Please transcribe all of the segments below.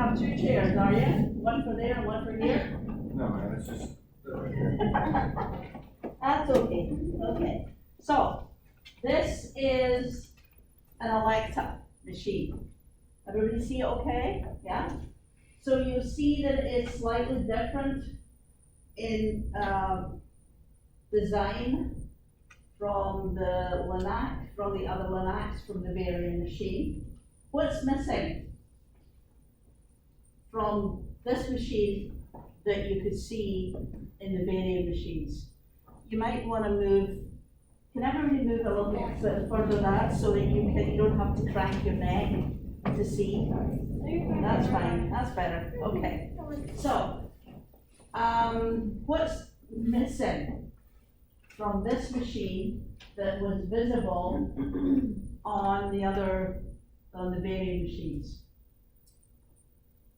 have two chairs, are you? One for there and one for here? No, man, it's just right here. That's okay, okay. So, this is an Alexa machine. Everybody see it okay? Yeah? So you see that it's slightly different in design from the Linac, from the other Linacs, from the varying machine. What's missing from this machine that you could see in the varying machines? You might want to move, can everybody move a little bit further back so that you don't have to crank your neck to see? That's fine, that's better, okay. So, what's missing from this machine that was visible on the varying machines?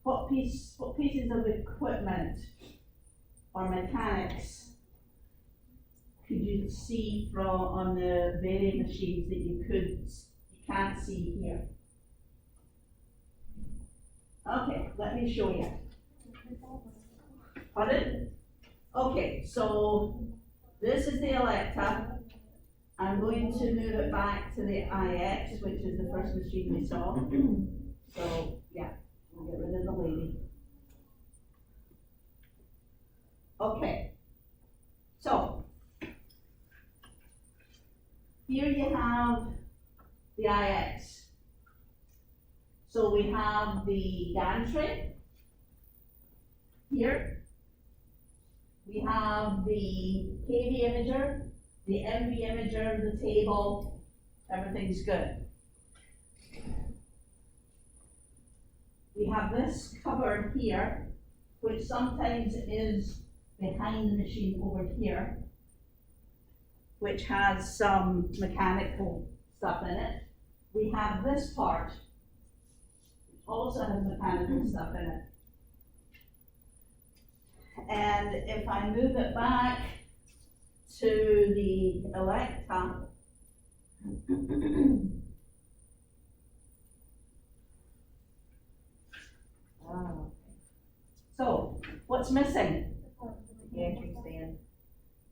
What pieces of equipment or mechanics could you see on the varying machines that you can't see here? Okay, let me show you. Pardon? Okay, so this is the Alexa. I'm going to move it back to the IX, which is the first machine we saw. So, yeah, we'll get rid of the lady. Okay, so here you have the IX. So we have the gantry here. We have the KV imager, the MV imager, the table, everything's good. We have this cupboard here, which sometimes is behind the machine over here, which has some mechanical stuff in it. We have this part, which also has mechanical stuff in it. And if I move it back to the Alexa, so what's missing? The gantry stand.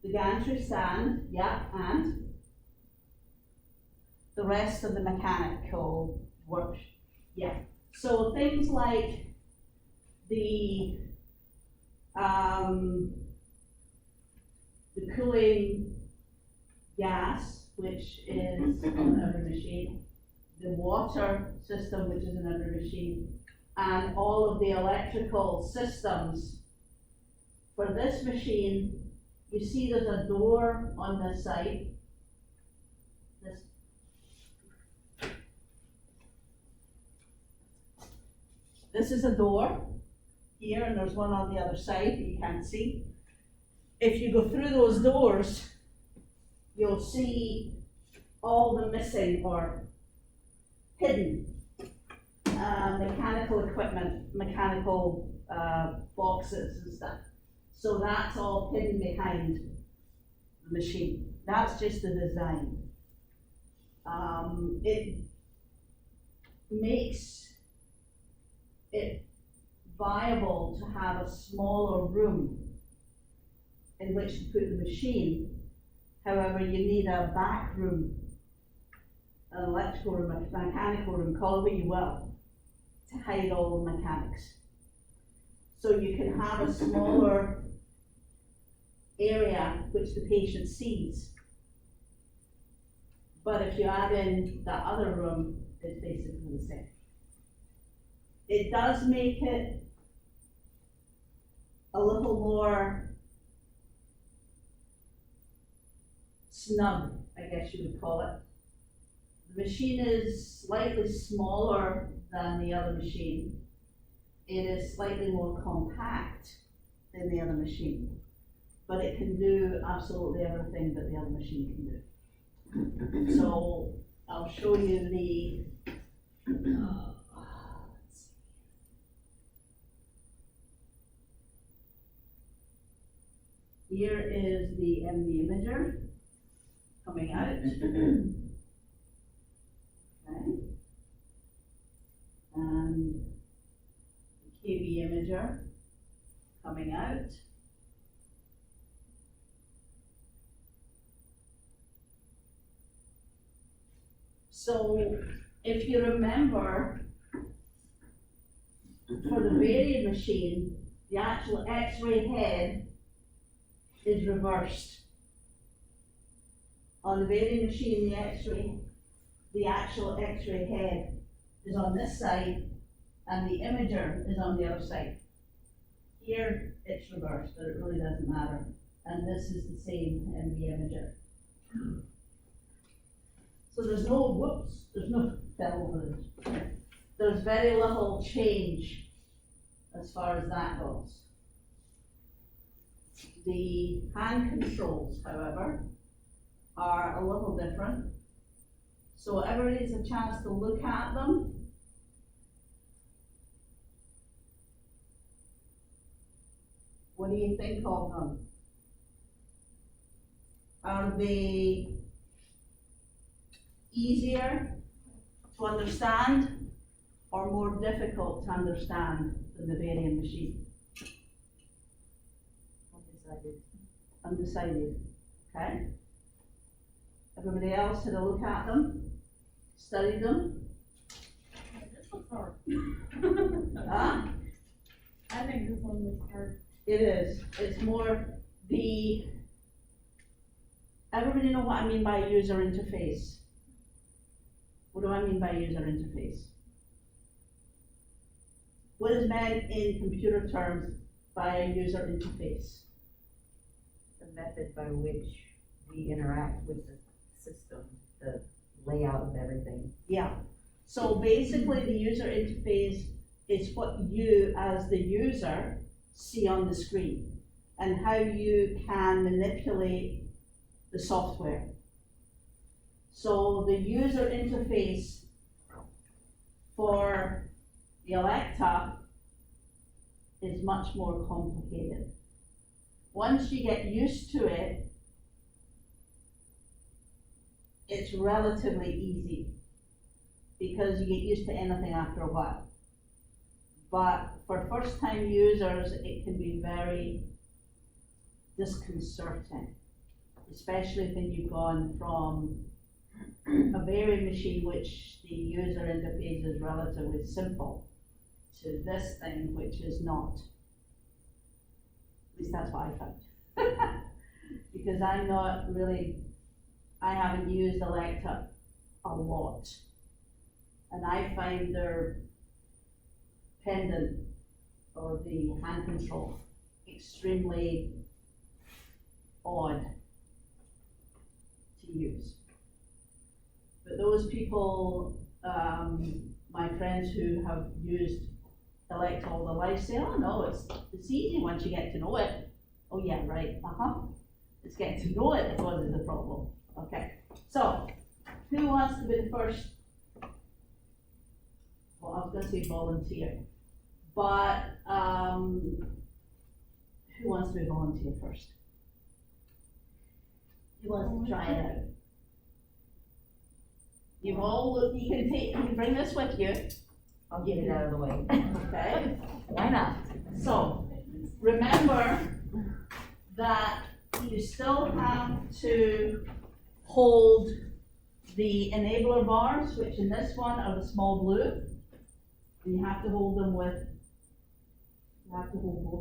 The gantry stand, yeah, and the rest of the mechanical work, yeah. So things like the cooling gas, which is on every machine, the water system, which is in every machine, and all of the electrical systems. For this machine, you see there's a door on this side. This is a door here, and there's one on the other side that you can't see. If you go through those doors, you'll see all the missing or hidden mechanical equipment, mechanical boxes and stuff. So that's all hidden behind the machine. That's just the design. It makes it viable to have a smaller room in which to put the machine. However, you need a back room, an electrical room, a mechanical room, call it what you will, to hide all the mechanics. So you can have a smaller area which the patient sees. But if you add in the other room, it's basically the same. It does make it a little more snug, I guess you would call it. The machine is slightly smaller than the other machine. It is slightly more compact than the other machine, but it can do absolutely everything that the other machine can do. So I'll show you the here is the MV imager coming out. Okay. And the imager coming out. So if you remember, for the varied machine, the actual X-ray head is reversed. On the varied machine, the actual X-ray head is on this side and the imager is on the other side. Here, it's reversed, but it really doesn't matter. And this is the same in the imager. So there's no film. There's very little change as far as that goes. The hand controls, however, are a little different. So everybody has a chance to look at them. What do you think of them? Are they easier to understand or more difficult to understand than the varying machine? Undecided. Undecided, okay? Everybody else had a look at them, studied them? This looks hard. Huh? I think this one looks hard. It is. It's more everybody know what I mean by user interface? What do I mean by user interface? What is meant in computer terms by a user interface? The method by which we interact with the system, the layout of everything. Yeah. So basically the user interface is what you as the user see on the screen and how you can manipulate the software. So the user interface for the Electa is much more complicated. Once you get used to it, it's relatively easy because you get used to anything after a while. But for first-time users, it can be very disconcerting, especially when you've gone from a varied machine, which the user interface is relatively simple, to this thing, which is not. At least that's what I found. Because I haven't used Electa a lot. And I find their pendant or the hand control extremely odd to use. But those people, my friends who have used Electa all their life say, oh no, it's easy once you get to know it. Oh yeah, right, It's getting to know it that causes the problem. Okay, so who wants to be the first? Well, I was gonna say volunteer, but who wants to be volunteer first? Who wants to try it out? You've all looked, you can bring this with you. I'll get it out of the way. Okay, Why not? so remember that you still have to hold the enabler bars, which in this one are the small blue. And you have to hold both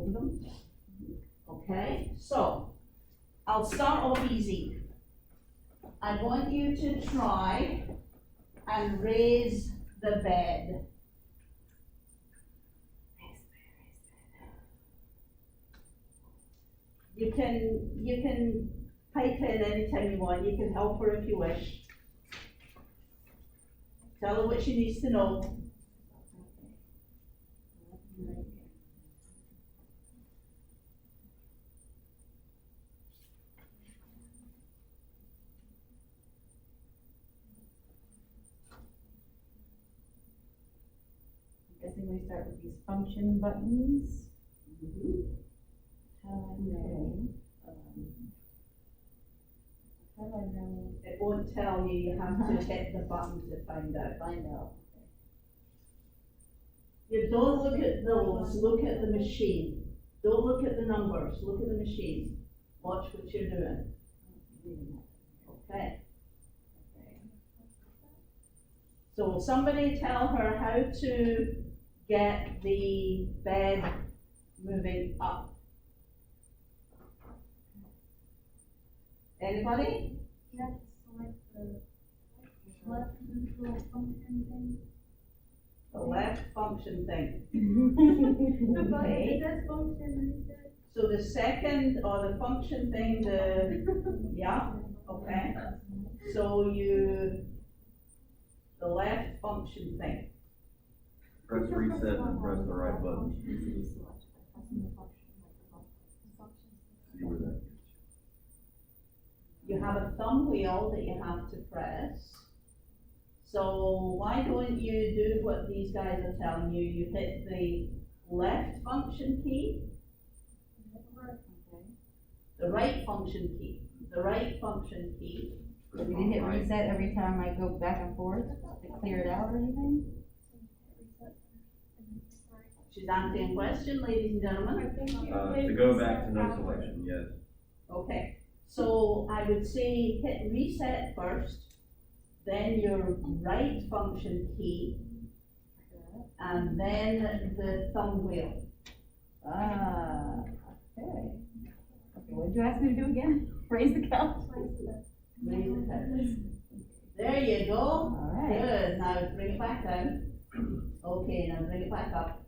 of them. Okay, so I'll start off easy. I want you to try and raise the bed. You can pipe in anytime you want. You can help her if you wish. Tell her what she needs to know. I'm guessing we start with these function buttons. How do I know? It won't tell you. You have to hit the button to find out. You don't look at those, look at the machine. Don't look at the numbers, look at the machine. Watch what you're doing. Okay. So will somebody tell her how to get the bed moving up? Anybody? You have to select the left control function thing. The left function thing. The button, Okay. it says function reset. So the second or the function thing, yeah, okay. So the left function thing. Press reset and press the right button. See where that. You have a thumb wheel that you have to press. So why don't you do what these guys are telling you? You hit the left function key, the right function key, the right function key. So we didn't hit reset every time I go back and forth to clear it out or anything? She's answering a question, ladies and gentlemen. To go back to no selection, yes. Okay, so I would say hit reset first, then your right function key, and then the thumb wheel. Ah, okay. Okay, what did you ask me to do again? Raise the couch? Raise the couch. There you go. All right. Good, now bring it back down. Okay, now bring it back up.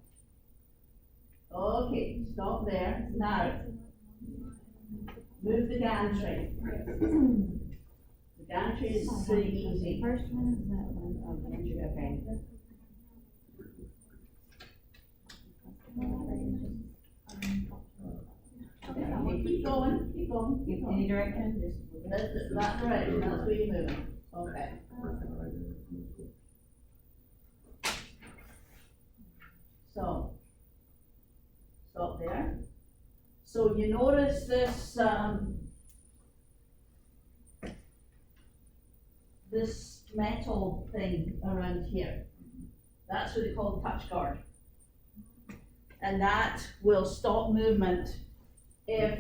Okay, stop there. Now, move the gantry. The gantry is pretty easy. First one is that one. Oh, gantry, okay. Okay, keep going, keep going, keep Any going. direction? Just move it. That's right, that's where you're moving. Okay. Pressing right there. So, stop there. So you notice this, this metal thing around here. That's what they call the touch guard. And that will stop movement if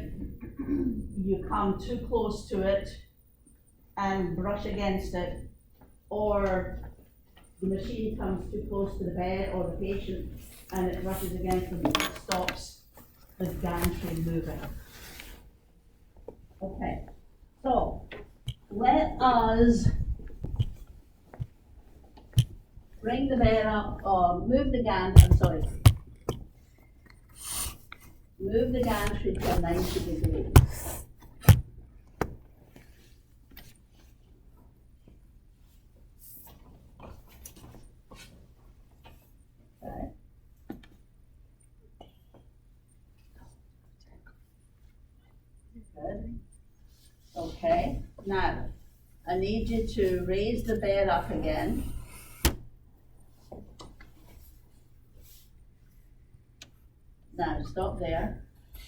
you come too close to it and brush against it, or the machine comes too close to the bed or the patient and it brushes against them, it stops the gantry moving. Okay, so let us bring the bed up, or move the gantry, I'm sorry. Move the gantry to 90 degrees. Okay. Good. Okay, now, I need you to raise the bed up again. Now, stop there.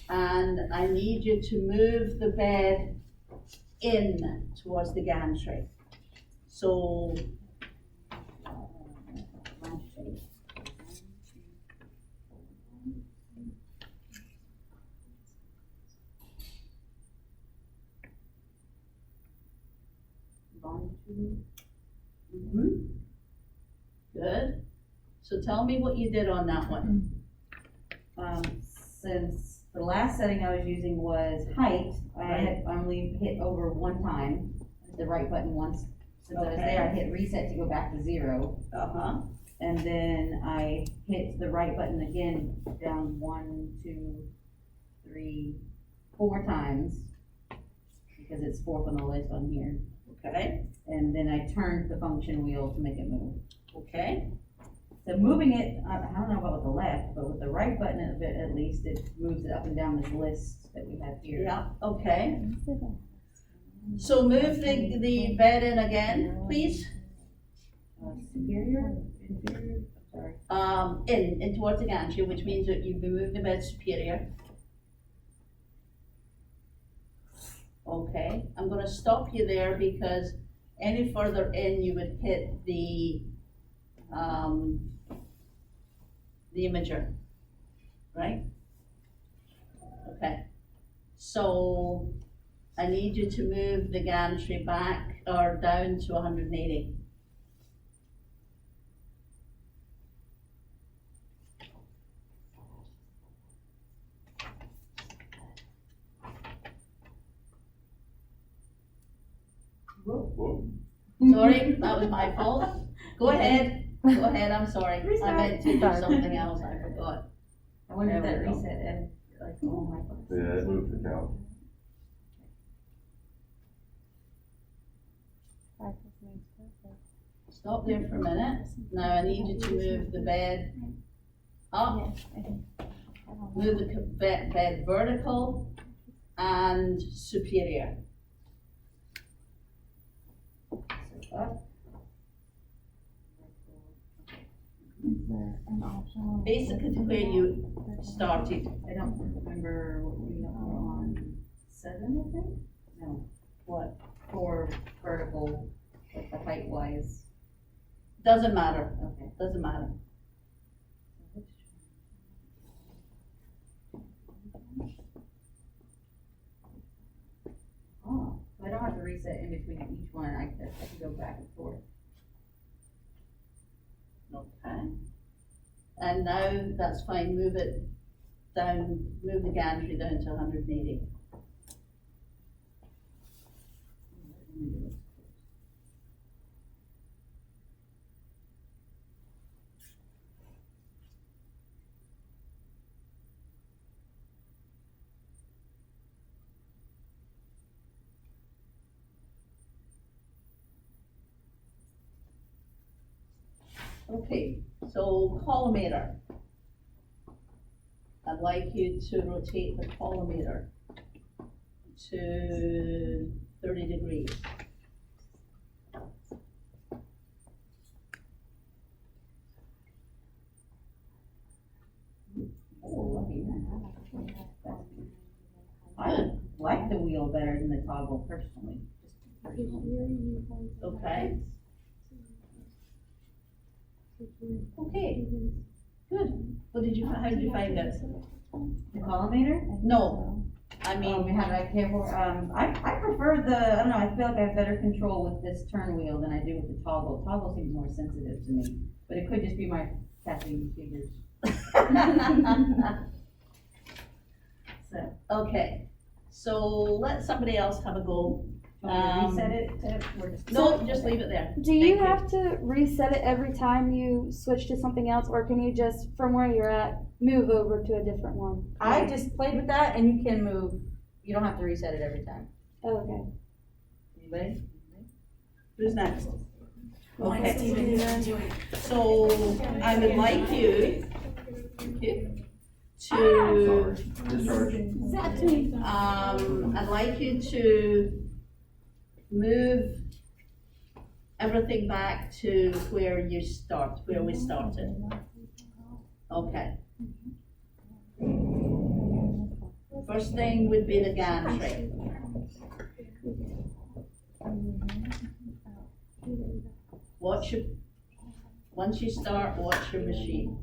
And I need you to move the bed in towards the gantry. So, Good. So tell me what you did on that one. Since the last setting I was using was height, I had only hit over one time, the right button once. Since I was there, I hit reset to go back to 0. Uh-huh. And then I hit the right button again, down 1, 2, 3, 4 times, because it's 4th on the list on here. Okay. And then I turned the function wheel to make it move. Okay. So moving it, I don't know about with the left, but with the right button at least, it moves it up and down this list that we have here. Yeah, okay. So move the bed in again, please. Superior? Sorry. In towards the gantry, which means that you've moved the bed superior. Okay, I'm gonna stop you there because any further in you would hit the the imager, right? Okay, so I need you to move the gantry back or down to 180. Whoa. Sorry, that was my fault. Go ahead, I'm sorry. I meant to do something else, I forgot. I wonder if that There we go. reset and, like, oh my God. Yeah, it moved the count. Stop there for a minute. Now I need you to move the bed up, move the bed vertical and superior. So up. Basically to where you started. I don't remember what we were on, 7, I think? No, What? for vertical, like the height wise. Doesn't matter, Okay. doesn't matter. Oh, so I don't have to reset in between each one, I can go back and forth. Okay. And now that's fine, move it down, move the gantry down to 180. Okay, so collimator. I'd like you to rotate the collimator to 30 degrees. Oh, I like the wheel better than the toggle personally, just personally. Okay, okay, good. What did you, how did you find it? The collimator? No, I We mean, have that cable, I prefer the, I don't know, I feel like I have better control with this turn wheel than I do with the toggle. Toggle seems more sensitive to me, but it could just be my caffeine figures. So, okay, so let somebody else have a go. do you want me to reset it to, or just? No, just leave it there. Do you Thank have to reset it every time you switch to something else, or can you just, from where you're at, move over to a different one? I just played with that and you can move, you don't have to reset it every time. Oh, okay. Anybody? Who's next? Okay. Okay, so I would like you to, Sorry, discharge. I'd like you to move everything back to where you start, where we started. Okay. First thing would be the gantry. Once you start, watch your machine.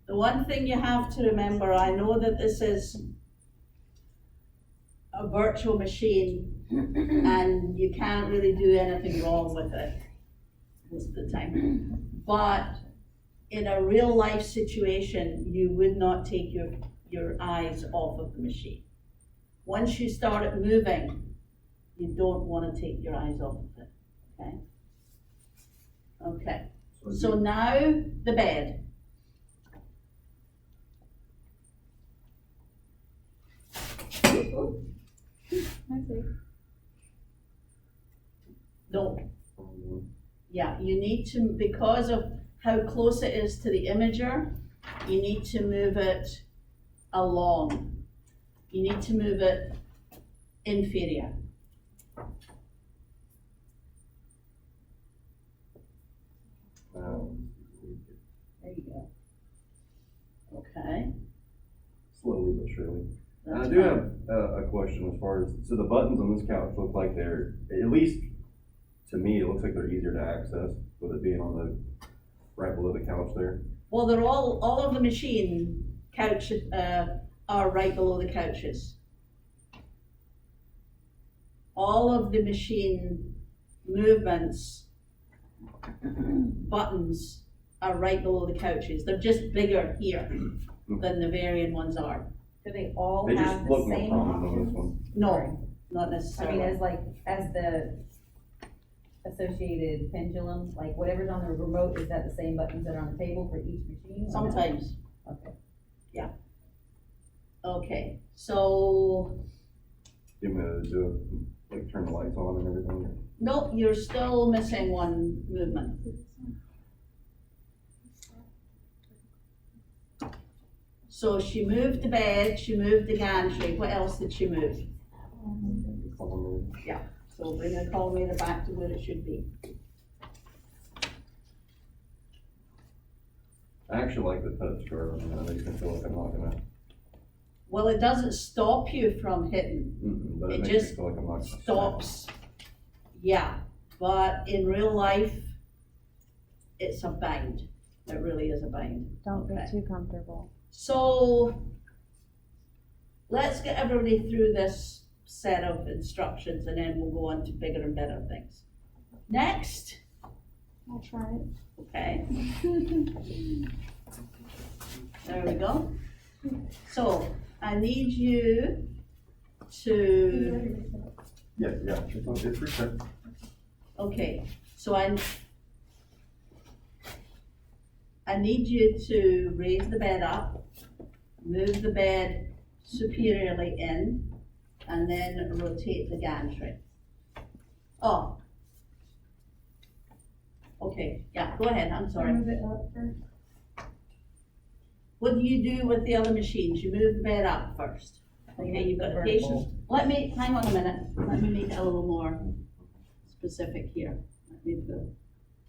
The one thing you have to remember, I know that this is a virtual machine and you can't really do anything wrong with it most of the time. But in a real life situation, you would not take your eyes off of the machine. Once you start it moving, you don't want to take your eyes off of it, okay? Okay, so now the bed. No, yeah, you need to, because of how close it is to the imager, you need to move it along. You need to move it inferior. There you go. Okay. Slowly but surely. And I that's do fine. have a question as far as, so the buttons on this couch look like they're, at least to me, it looks like they're easier to access with it being on right below the couch there. Well, they're all of the machine couches, are right below the couches. All of the machine movements, buttons are right below the couches. They're just bigger here than the Varian ones are. Do they all They just have the look more same prominent on this options? one. No, not I necessarily. mean, as the associated pendulum, like whatever's on the remote, is that the same buttons that are on the table for each machine? or no? Sometimes. Okay. Okay, so, You want to do it, like turn the lights on and everything? nope, you're still missing one movement. So she moved the bed, she moved the gantry, what else did she move? So bring the collimator back to where it should be. I actually like the touch guard, I mean, it makes me feel like I'm not gonna, Well, it doesn't stop you from hitting, but It it makes me just feel like I'm not. gonna stops. Yeah, but in real life, it's a bind. It really is a bind. Don't Okay. get too comfortable. So, let's get everybody through this set of instructions and then we'll go on to bigger and better things. Next, I'll try it. okay, there we go. So, I need you to, Yeah, it's reset. okay, so I need you to raise the bed up, move the bed superiorly in, and then rotate the gantry. Oh. Okay, yeah, go ahead, I'm sorry. Move it up first. What do you do with the other machines? You move the bed up first. Okay, you've got a patient. Hang on a minute, let me make it a little more specific here. Let me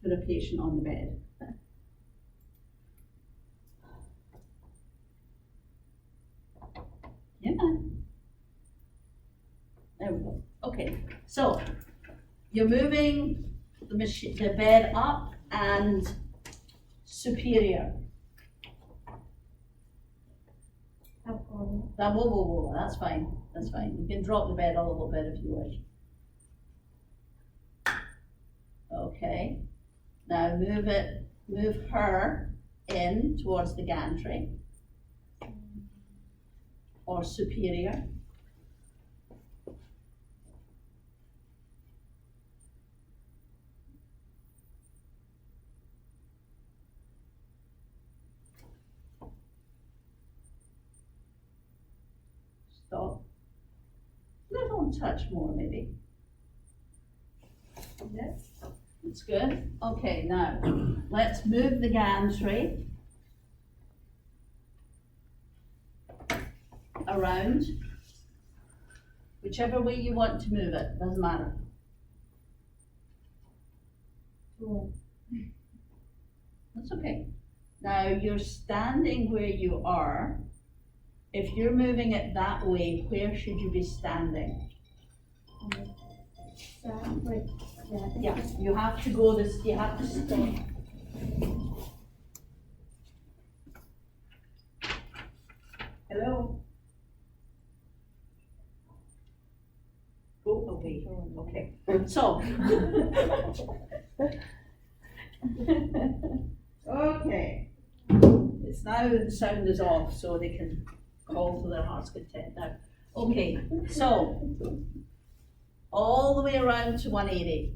put a patient on the bed. Yeah. There we go. Okay, so you're moving the bed up and superior. That's fine, that's fine. You can drop the bed a little bit if you wish. Okay, now move her in towards the gantry. Or superior. Stop. Little touch more maybe. Yes. That's good. Okay, now let's move the gantry around, whichever way you want to move it, doesn't matter. That's okay. Now you're standing where you are. If you're moving it that way, where should you be standing? Yeah, you have to go this, you have to stop. Hello? Go away, okay, so. Okay, it's now the sound is off, so they can call to their heart's content now. Okay, so, all the way around to 180.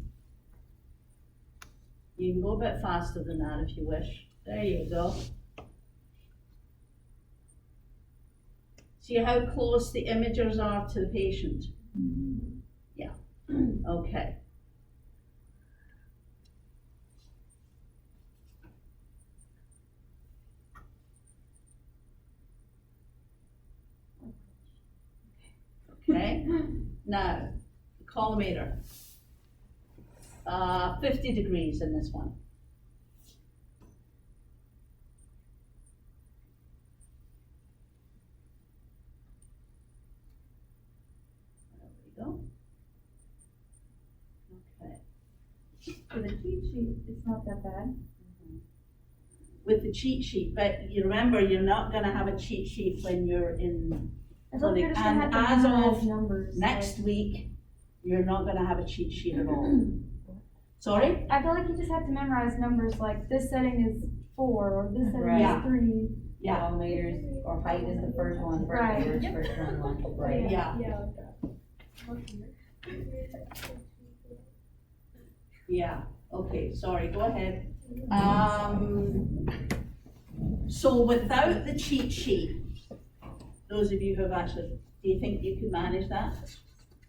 You can go a bit faster than that if you wish. There you go. See how close the imagers are to the patient? Yeah, okay. Okay, now, the collimator. 50 degrees in this one. There we go. Okay. For the cheat sheet, it's not that bad. with the cheat sheet, but you remember, you're not gonna have a cheat sheet when you're in I feel like you're clinic. just gonna have And to as memorize of numbers. next week, you're not gonna have a cheat sheet at all. Sorry? I feel like you just have to memorize numbers, like this setting is 4, or this setting Right. is 3. Yeah. Millimeters, or height is the first one, Right. first one, right? Yeah. Yeah, like that. Yeah, okay, sorry, go ahead. So without the cheat sheet, those of you who have actually, do you think you can manage that?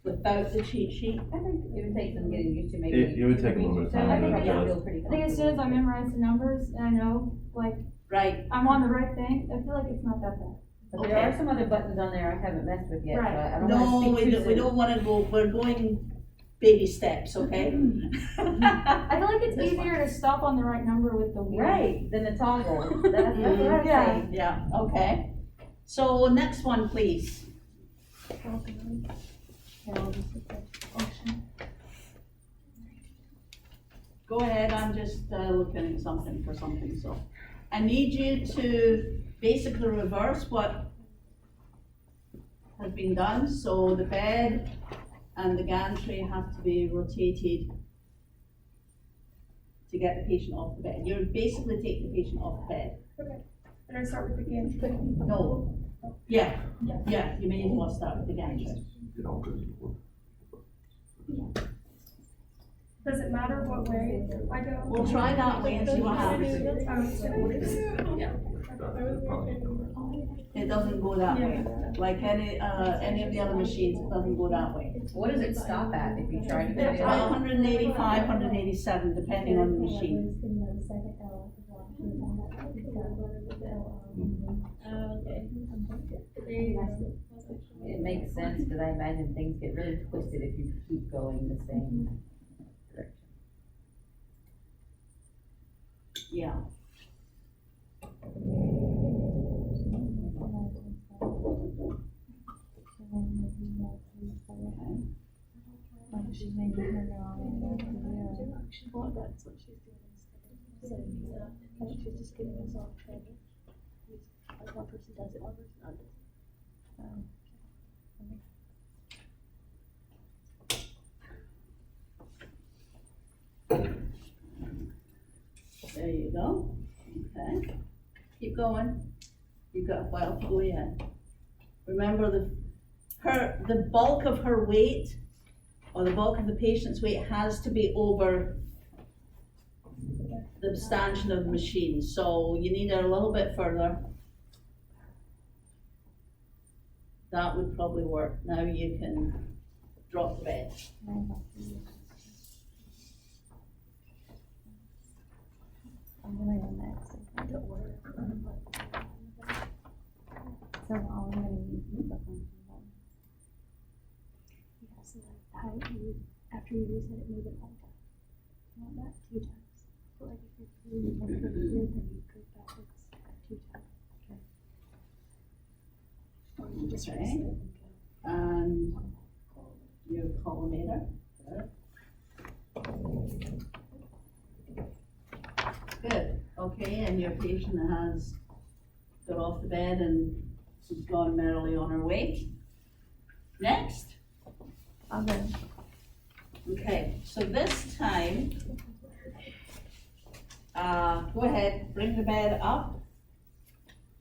Without the cheat sheet? I think it would take some getting used to, maybe. It would take a little bit of time, I think but it yeah. Feel pretty I think as soon as I comfortable. memorize the numbers and I know, like, Right, I'm on the right thing, I feel like it's not that bad. But there are some other buttons on there I haven't messed with yet, so Right. I don't no, wanna speak too we soon. don't wanna go, we're going baby steps, okay? I feel like it's That's easier to stop on the right number with the wheel. Right, then the toggle, that's what I was Yeah. saying. Yeah, okay. So next one, please. Go ahead, I'm just looking at something for something, so. I need you to basically reverse what has been done, so the bed and the gantry have to be rotated to get the patient off the bed. You're basically taking the patient off the bed. And I start with the gantry. No. Yeah, yeah, you may as well start with the gantry. It all goes forward. Does it matter what way I go? We'll try that way and see what happens. It doesn't go that way. Like any of the other machines, it doesn't go that way. What does it stop at if you try to go the Well, other? 185, 187, depending on the machine. It makes sense, because I imagine things get really twisted if you keep going the same direction. Yeah. Well, that's what she's doing instead. So, she's just getting us off track. Like one person does it, one person does it. There you go. Okay. Keep going. You've got a while to go yet. Remember the bulk of her weight, or the bulk of the patient's weight, has to be over the stanchion of the machine. So you need it a little bit further. That would probably work. Now you can drop the bed. So all I'm gonna need is the phone. Yeah, so that height, after you reset it, move it one time. Not that 2 times. So like if you're really going to the then you go backwards 2 times. Or you just Okay. reset it and go. And your collimator. Good, okay, and your patient has got off the bed and is gone merrily on her way. Next. Okay. Okay, so this time, go ahead, bring the bed up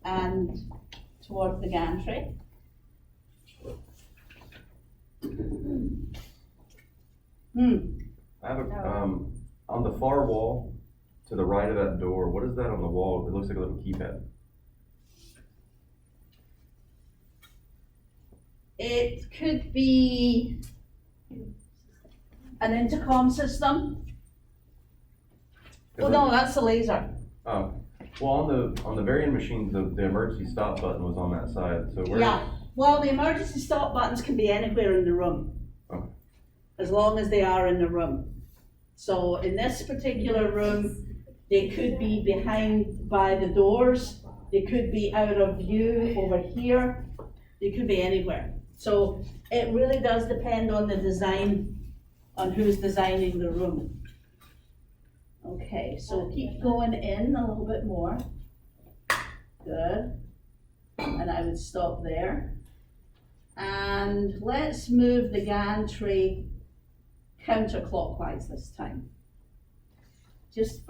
and toward the gantry. I have a, on the far wall, to the right of that door, what is that on the wall? It looks like a little keypad. It could be an intercom system. Oh, no, that's the laser. Well, on the very end machine, the emergency stop button was on that side, so where? Yeah, well, the emergency stop buttons can be anywhere in the room. Okay. As long as they are in the room. So in this particular room, they could be behind by the doors, they could be out of view over here, they could be anywhere. So it really does depend on the design, on who's designing the room. Okay, so keep going in a little bit more. Good. And I would stop there. And let's move the gantry counterclockwise this time. Just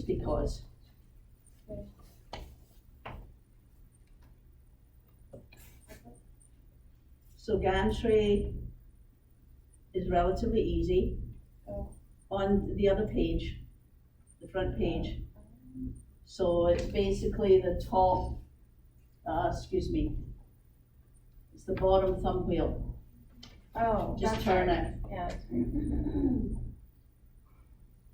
because. So gantry is relatively easy. On the other page, the front page. So it's basically the top, it's the bottom thumb wheel. Oh, Just that's turn right. it. Yeah, that's right.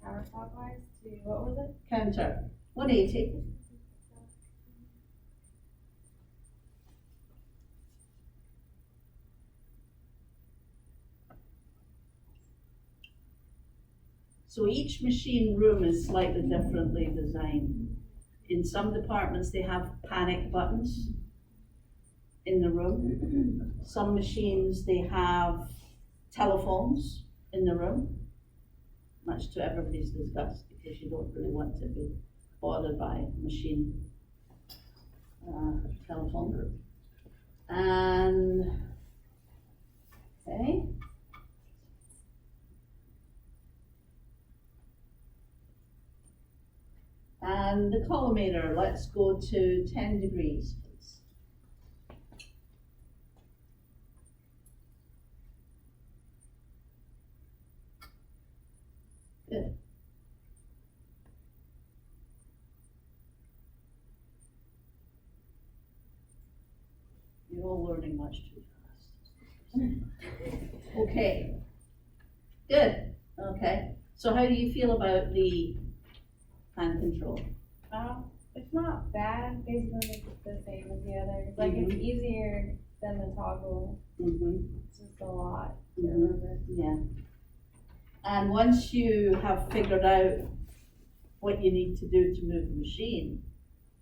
Counterclockwise to, what was it? Counter, 180. So each machine room is slightly differently designed. In some departments, they have panic buttons in the room. Some machines, they have telephones in the room, much to everybody's disgust, because you don't really want to be bothered by a machine telephone. And, okay. And the collimator, let's go to 10 degrees, please. Good. You're all learning much too fast. Okay. Good. Okay. So how do you feel about the hand control? It's not bad, basically it's the same as the others. Like, it's easier than the toggle. It's just a lot to remember. Yeah. And once you have figured out what you need to do to move the machine,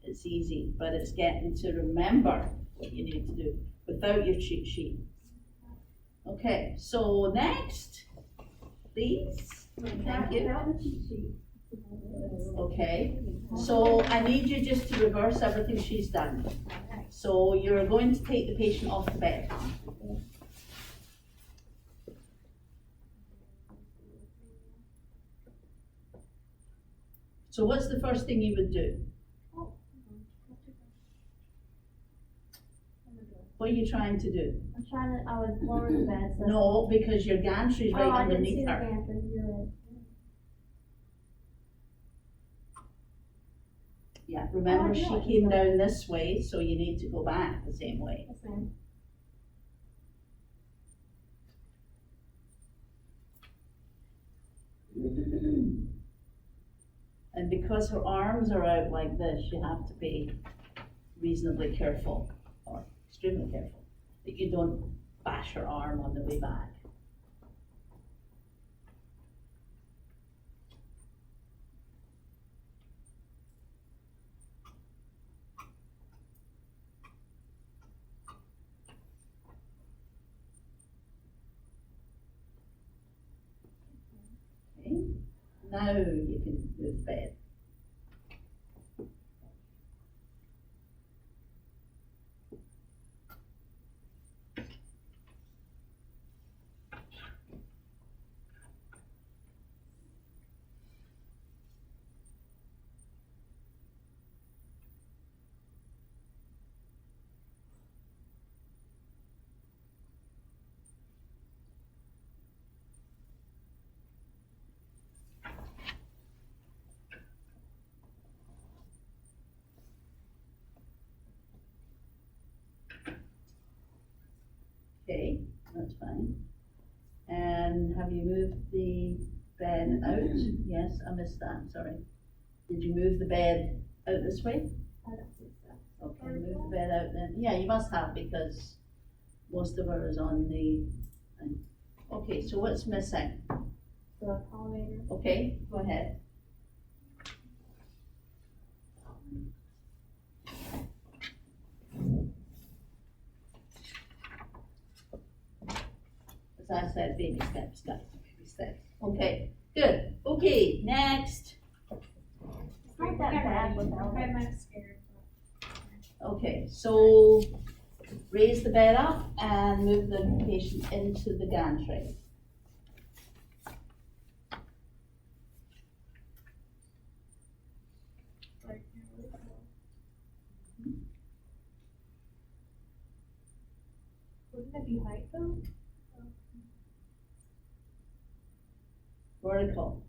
it's easy, but it's getting to remember what you need to do without your cheat sheet. Okay, so next, please. Thank you. Okay, so I need you just to reverse everything she's done. So you're going to take the patient off the bed. So what's the first thing you would do? What are you trying to do? I would lower the bed. So No, because your gantry's right I didn't underneath see the her. gantry, you're right. Yeah, remember Oh, I she know, came so- down this way, so you need to go back the same way. Yes, ma'am. And because her arms are out like this, you have to be reasonably careful, or extremely careful, that you don't bash her arm on the way back. Okay, now you can move bed. Okay, that's fine. And have you moved the bed out? Yes, I missed that, sorry. Did you move the bed out this way? I don't think so. Okay, move the bed out then. Yeah, you must have, because most of her is on the thing. Okay, so what's missing? The collimator. Okay, go ahead. As I said, baby steps, guys, baby steps. Okay, Good, okay, next. It's not that bad without I'm it. kind of scared. Okay, so raise the bed up and move the patient into the gantry. Like, wouldn't it be height though? Vertical.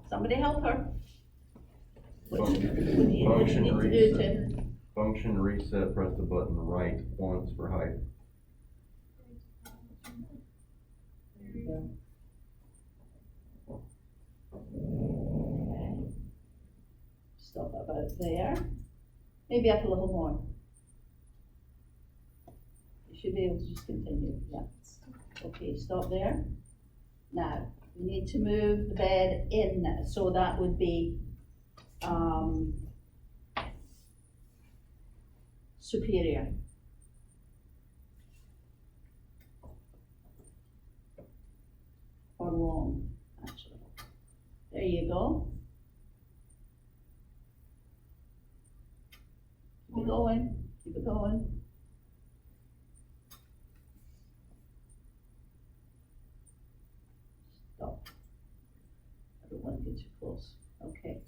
Somebody help her. What do you need to do to? Function reset, press the button right once for height. Okay. Stop about there. Maybe up a little more. You should be able to just continue, yeah. Okay, stop there. Now, we need to move the bed in, so that would be, superior. Or long, actually. There you go. Keep it going, keep it going. Stop. I don't want to get too close. Okay.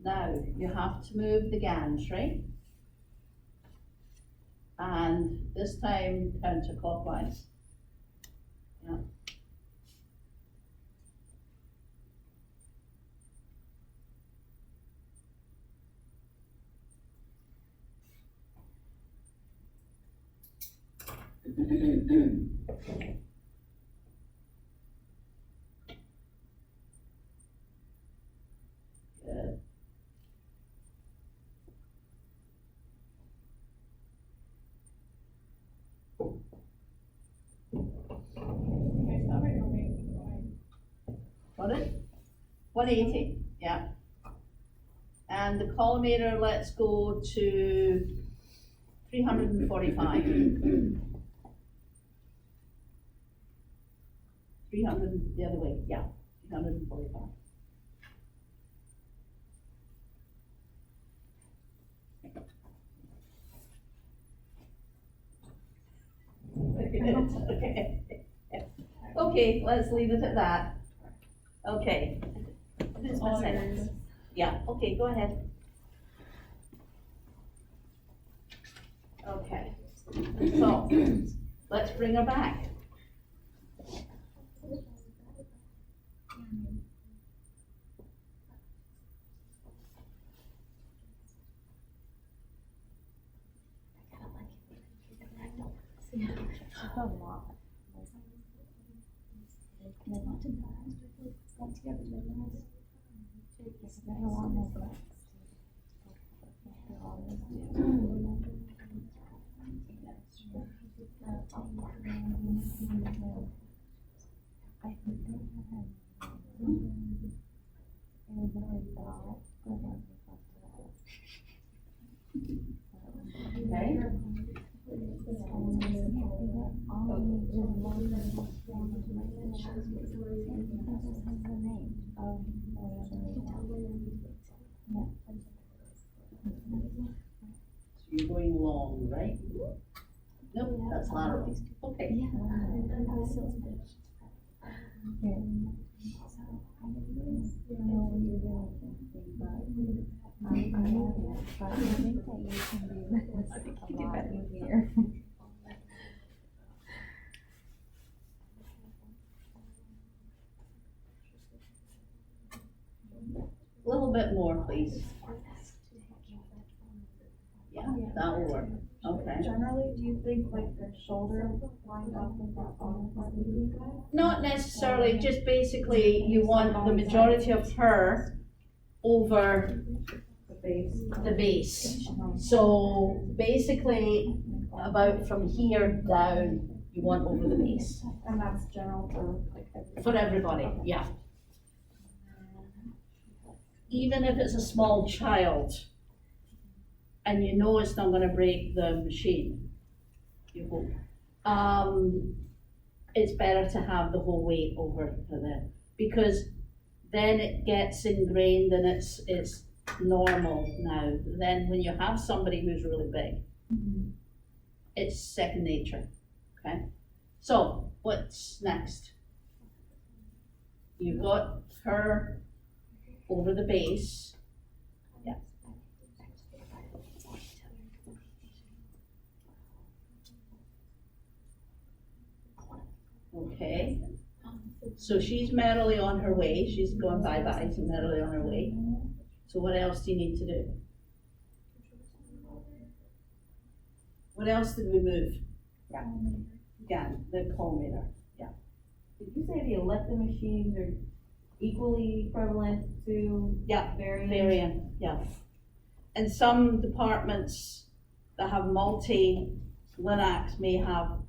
Now, you have to move the gantry. And this time counterclockwise. Yeah. Good. My stomach will make me going. Got it? 180, yeah. And the collimator, let's go to 345. 300, the other way, yeah, 345. Okay. Okay, let's leave it at that. Okay. Who's my second? Yeah, okay, go ahead. Okay, so, let's bring her back. Okay. So you're going long, right? Nope, that's lateral. Okay. A little bit more, please. Yeah, that will work. Okay. Generally, do you think like the shoulder lined up with that bottom part would be good? Not necessarily, just basically you want the majority of her over The base. the base. So basically, about from here down, you want over the base. And that's general for like every. For everybody, yeah. even if it's a small child, and you know it's not gonna break the machine, you hope, it's better to have the whole weight over to them, because then it gets ingrained and it's normal now. Then when you have somebody who's really big, it's second nature, okay? So, what's next? You've got her over the base. Yeah. Okay. So she's merrily on her way. She's going bye-bye, so merrily on her way. So what else do you need to do? What else did we move? Yeah, the collimator. Did you say the electric machines are equally prevalent to Yeah, variant? variant, yeah. And some departments that have multi-Linacs may have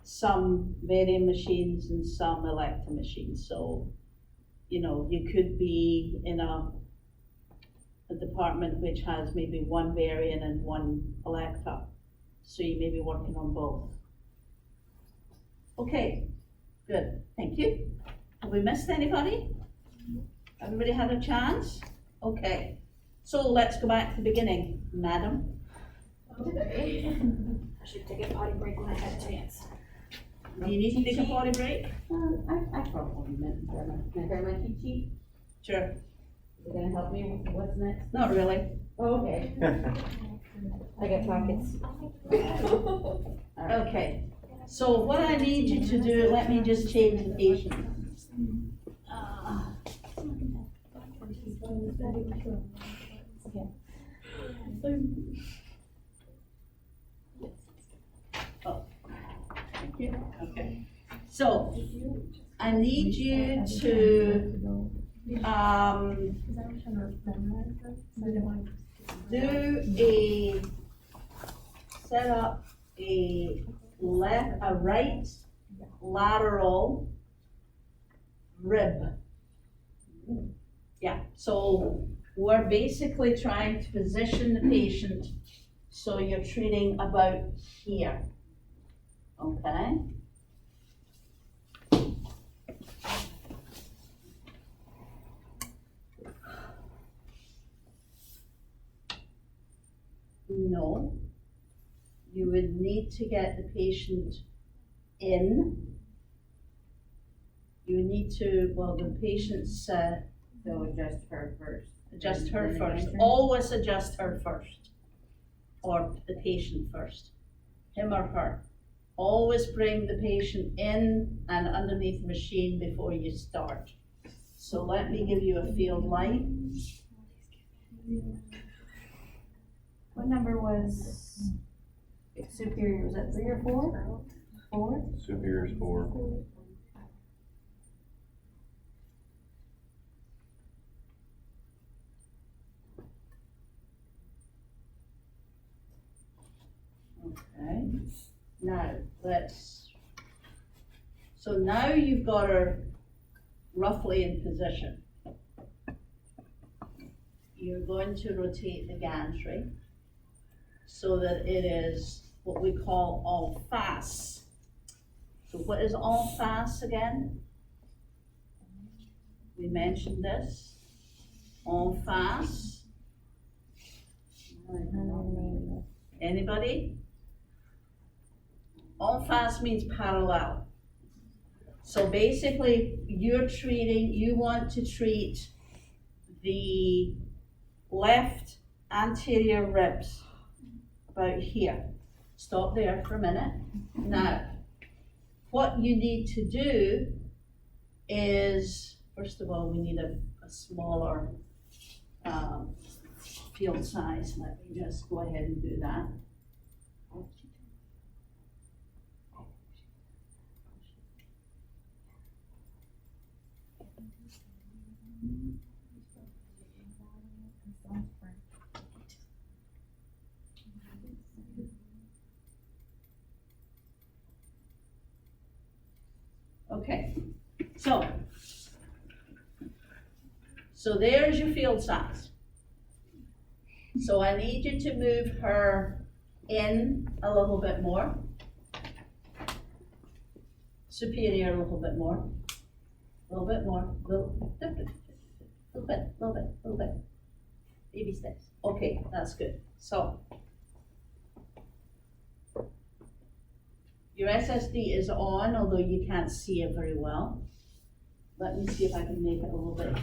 some variant machines and some Electa machines. So, you know, you could be in a department which has maybe one variant and one Electa. So you may be working on both. Okay, good, thank you. Have we missed anybody? Everybody had a chance? Okay, so let's go back to the beginning, madam. I should take a potty break when I have a chance. Do you need to take a potty break? I probably meant, can I grab my cheat sheet? Sure. Is it gonna help me with what's next? Not really. Oh, okay. I got pockets. Okay, so what I need you to do, let me just change the patient. Thank you. Okay. So, I need you to, set up a right lateral rib. Yeah, so we're basically trying to position the patient so you're treating about here, okay? No, you would need to get the patient in. You need to, well, the patient's, So adjust her first. adjust her Then first, enter. always adjust her first, or the patient first, him or her. Always bring the patient in and underneath the machine before you start. So let me give you a field light. What number was superior, was that 3 or 4? 4? Superior's 4. Okay, now so now you've got her roughly in position. You're going to rotate the gantry so that it is what we call en face. So what is en face again? We mentioned this. En face. Anybody? En face means parallel. So basically, you want to treat the left anterior ribs, about here. Stop there for a minute. Now, what you need to do is, first of all, we need a smaller field size. Let me just go ahead and do that. Okay, So there's your field size. So I need you to move her in a little bit more. Superior a little bit more. A little bit more, little bit. Baby steps. Okay, that's good. So your SSD is on, although you can't see it very well. Let me see if I can make it a little bit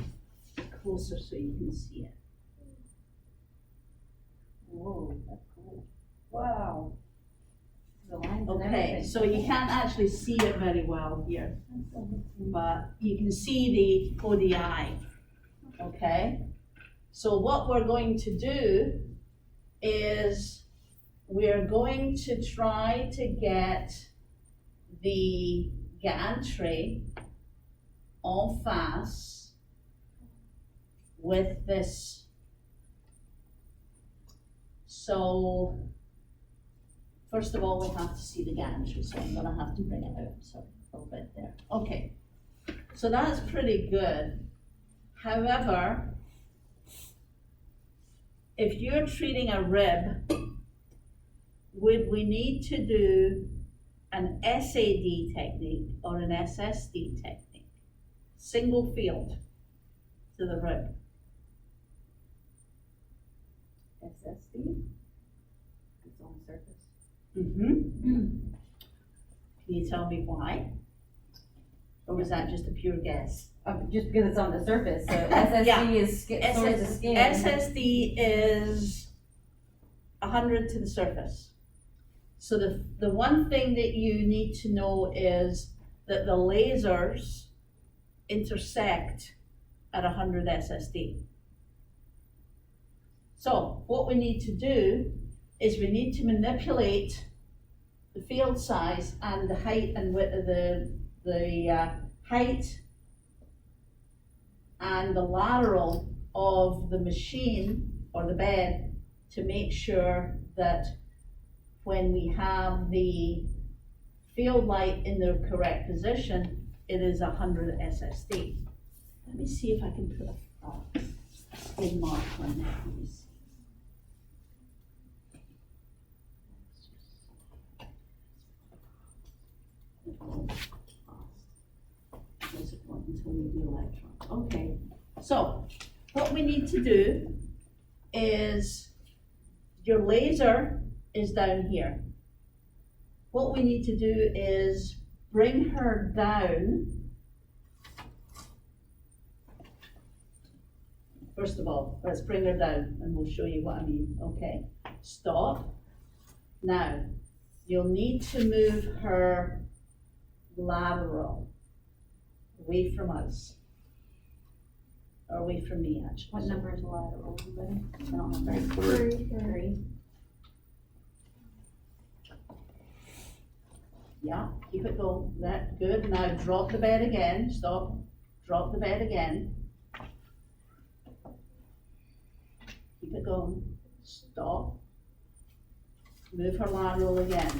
closer so you can see it. Whoa, that's cool. Wow. The lines and Okay, everything. so you can't actually see it very well here, but you can see the ODI, okay? So what we're going to do is we're going to try to get the gantry en face with this. So first of all, we have to see the gantry, so I'm gonna have to bring it out, so a little bit there. Okay, so that's pretty good. However, if you're treating a rib, would we need to do an SAD technique or an SSD technique? Single field to the rib. SSD? It's on the surface. Can you tell me why? Or was that just a pure guess? Just because it's on the surface, so SSD Yeah. is sort of the skin. SSD is 100 to the surface. So the one thing that you need to know is that the lasers intersect at 100 SSD. So what we need to do is we need to manipulate the field size and the height and width of the height and the lateral of the machine or the bed to make sure that when we have the field light in the correct position, it is 100 SSD. Let me see if I can put a skin mark on that. Let me see. Until we do electrons. Okay, so what we need to do is your laser is down here. What we need to do is bring her down. First of all, let's bring her down and we'll show you what I mean. Okay, stop. Now, you'll need to move her lateral, away from us. Or away from me, actually. What number is lateral? I don't have very Three. Yeah, keep it going. That good. Now drop the bed again. Stop. Drop the bed again. Keep it going. Stop. Move her lateral again.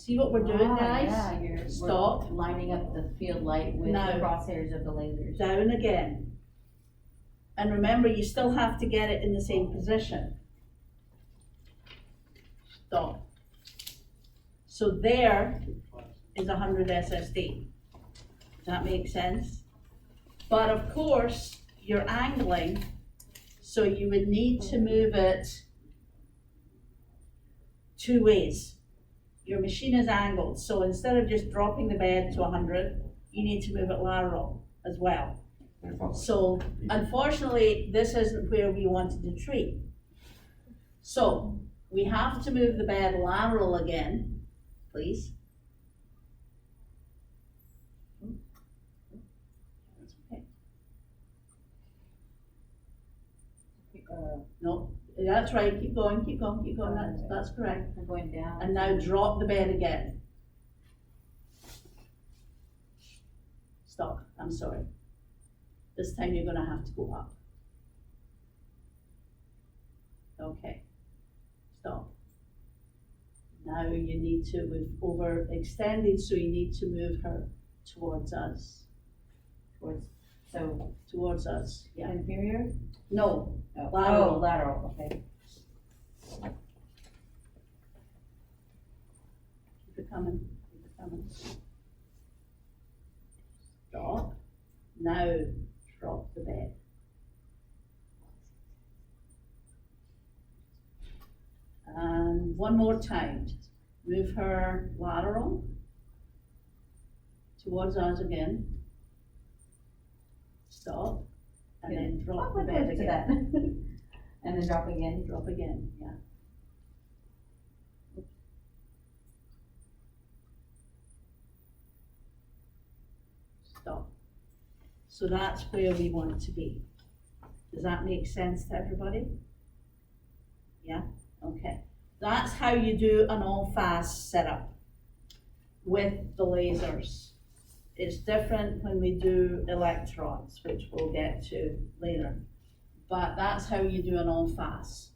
See what we're doing, guys? Yeah, Stop. we're lining up the field light with Now. the crosshairs of the lasers. Down again. And remember, you still have to get it in the same position. Stop. So there is 100 SSD. Does that make sense? But of course, you're angling, so you would need to move it two ways. Your machine is angled, so instead of just dropping the bed to 100, you need to move it lateral as well. So unfortunately, this isn't where we wanted to treat. So we have to move the bed lateral again, please. No, that's right, keep going, that's correct. We're going down. And now drop the bed again. Stop, I'm sorry. This time you're gonna have to go up. Okay, stop. Now you need to, we've overextended, so you need to move her towards us, So towards us, yeah. inferior? No, Oh, Lateral. oh, lateral, okay. keep it coming, keep it coming. Stop. Now drop the bed. And one more time, move her lateral towards us again. Stop, and then drop the Quite bed close to again. that. And then drop again. Drop again, yeah. Stop. So that's where we want to be. Does that make sense to everybody? Yeah, okay. That's how you do an all-fast setup with the lasers. It's different when we do electrons, which we'll get to later. But that's how you do an all-fast.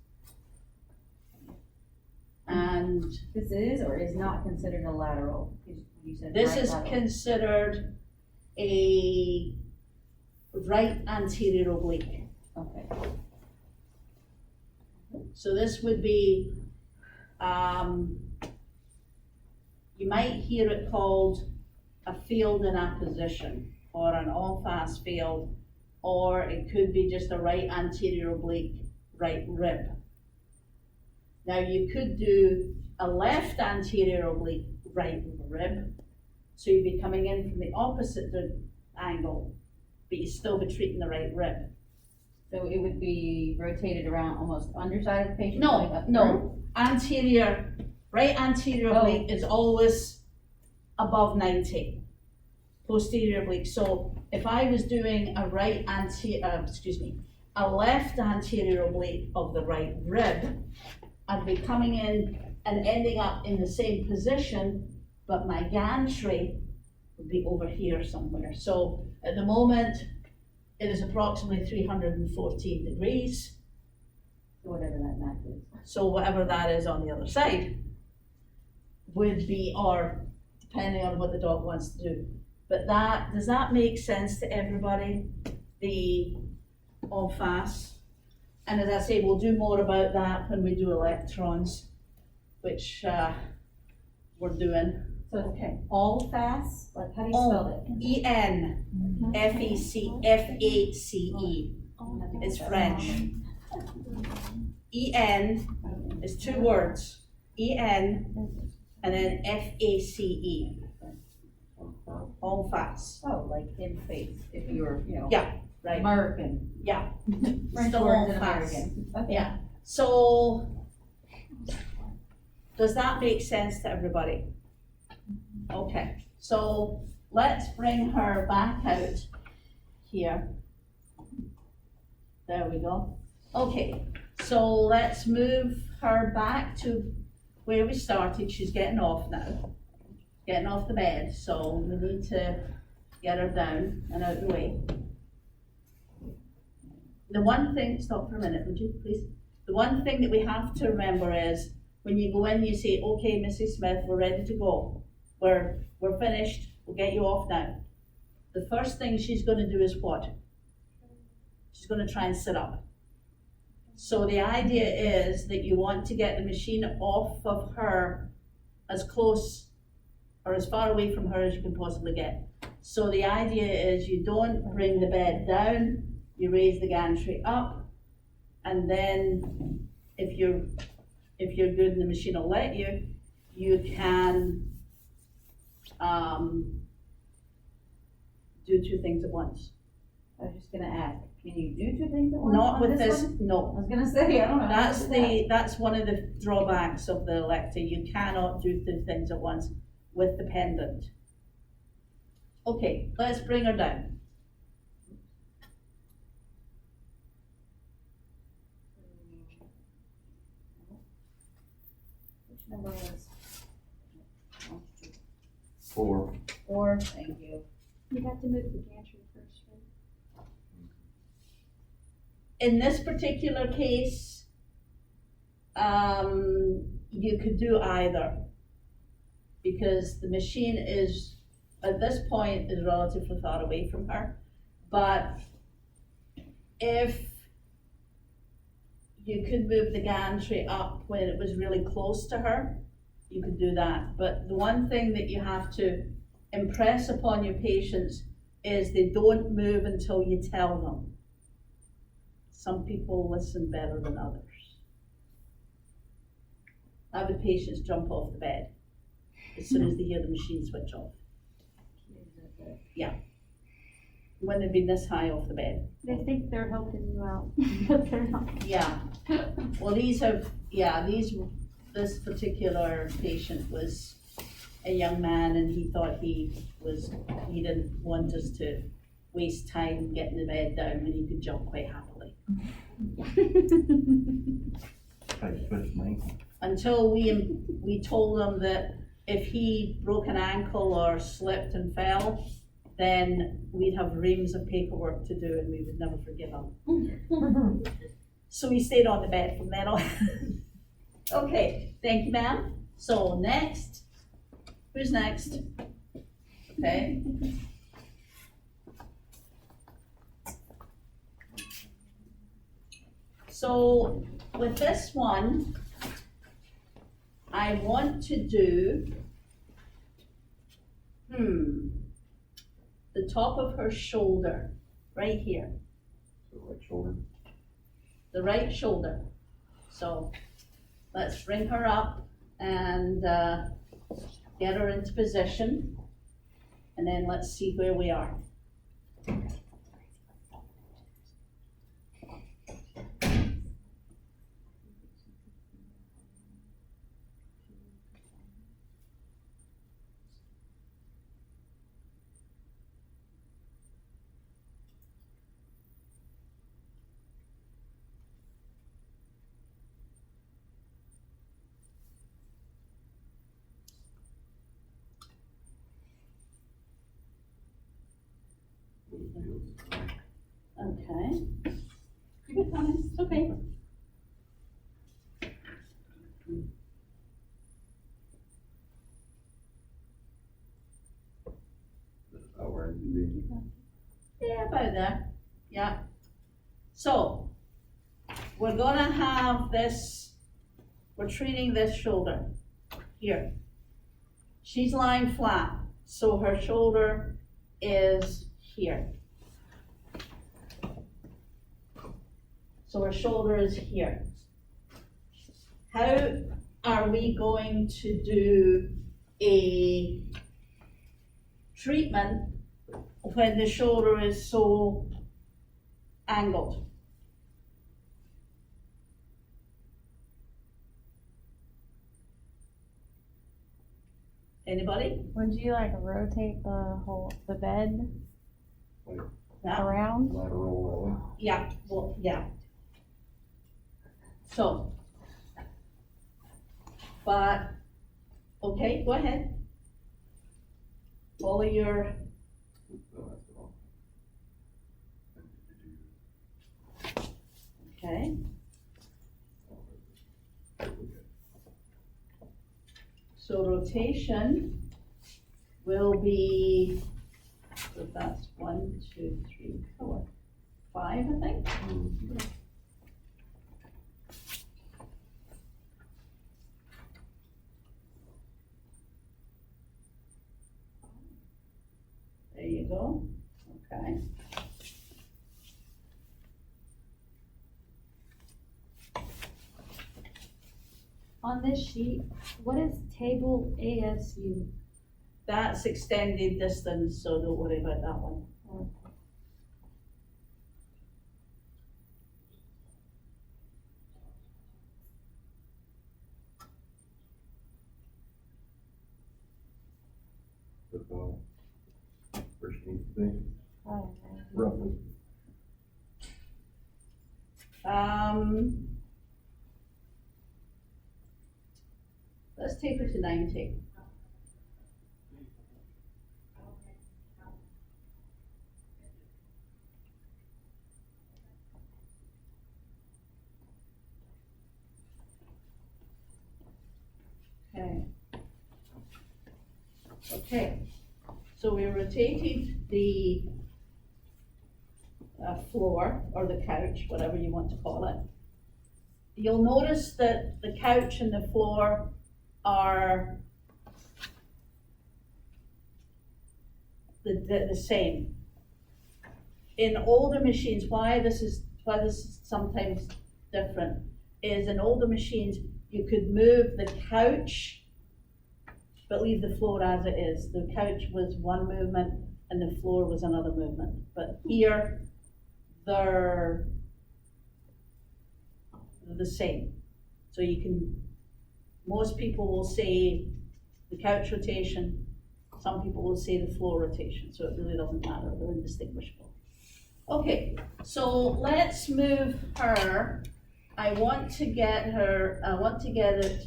And This is or is not considered a lateral? You said this right is lateral. considered a right anterior oblique. Okay. So this would be, you might hear it called a field in apposition, or an all-fast field, or it could be just a right anterior oblique right rib. Now you could do a left anterior oblique right rib, so you'd be coming in from the opposite angle, but you'd still be treating the right rib. So it would be rotated around almost underside of the patient? going No, up no, anterior, right anterior Oh. oblique is always above 90. Posterior oblique, so if I was doing a a left anterior oblique of the right rib, I'd be coming in and ending up in the same position, but my gantry would be over here somewhere. So at the moment, it is approximately 314 degrees. So whatever that math is. So whatever that is on the other side would be, or depending on what the dog wants to do. But that, does that make sense to everybody? The all fast. And as I say, we'll do more about that when we do electrons, which we're doing. So it's Okay. all fast? Like, how do you spell it? E-N, F-A-C-E. It's French. E-N is two words. E-N and then F-A-C-E. All fast. Oh, like in face, if you were, Yeah, right. American. Yeah. French Still words in all fast. American. Okay. Yeah. So, does that make sense to everybody? Okay, so let's bring her back out here. There we go. Okay, so let's move her back to where we started. She's getting off now, getting off the bed, so we need to get her down and out of the way. The one thing, stop for a minute, would you please? The one thing that we have to remember is when you go in, you say, okay, Mrs. Smith, we're ready to go. We're finished, we'll get you off now. The first thing she's gonna do is what? She's gonna try and sit up. So the idea is that you want to get the machine off of her as close or as far away from her as you can possibly get. So the idea is you don't bring the bed down, you raise the gantry up, and then if you're good and the machine will let you, you can do two things at once. I was just gonna ask, can you do two things at once? Not on with this, one? I no. was gonna say, I don't know. how to do that. That's one of the drawbacks of the Electa. You cannot do two things at once with the pendant. Okay, let's bring her down. Which number was? 4. 4, thank you. You'd have to move the gantry first, right? In this particular case, you could do either. Because the machine is, at this point, is relatively far away from her. But if you could move the gantry up when it was really close to her, you could do that. But the one thing that you have to impress upon your patients is they don't move until you tell them. Some people listen better than others. I have the patients jump off the bed as soon as they hear the machine switch off. Yeah. When they've been this high off the bed. They think they're helping you out, but they're not. Yeah. Well, this particular patient was a young man, and he thought he didn't want us to waste time getting the bed down when he could jump quite happily. Until we told him that if he broke an ankle or slipped and fell, then we'd have reams of paperwork to do and we would never forgive him. So we stayed on the bed from then on. Okay, thank you, ma'am. So next, who's next? Okay. So with this one, I want to do, the top of her shoulder, right here. So right shoulder. The right shoulder. So let's bring her up and get her into position. And then let's see where we are. Okay. You're fine. It's okay. About where it need to be. Yeah, about there. Yeah. So we're gonna have this, we're treating this shoulder here. She's lying flat, so her shoulder is here. So her shoulder is here. How are we going to do a treatment when the shoulder is so angled? Anybody? Would you like rotate the bed Yeah. around? Lateral. Yeah, well, yeah. So, but, okay, go ahead. Follow your, okay. So rotation will be, so that's 1, 2, 3, 4, 5, I think. There you go, okay. On this sheet, what is table ASU? That's extended distance, so don't worry about that one. About where she needs to be, Oh, roughly. Let's take her to 90. Okay, so we rotated the floor or the couch, whatever you want to call it. You'll notice that the couch and the floor are the same. In older machines, why this is sometimes different, is in older machines, you could move the couch, but leave the floor as it is. The couch was one movement and the floor was another movement. But here, they're the same. So you can, most people will say the couch rotation, some people will say the floor rotation, so it really doesn't matter, they're indistinguishable. Okay, so let's move her. I want to get it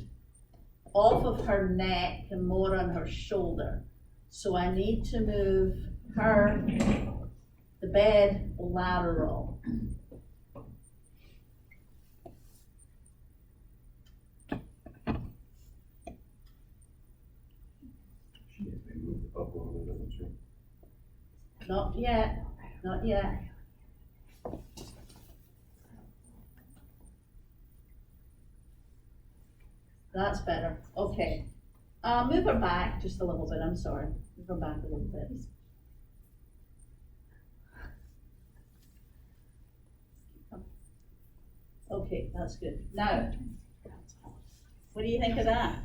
off of her neck and more on her shoulder. So I need to move her, the bed, lateral. She needs to be moved up a little bit, doesn't she? Not yet, not yet. That's better, okay. Move her back just a little bit, I'm sorry. Move her back a little bit. Okay, that's good. Now, what do you think of that?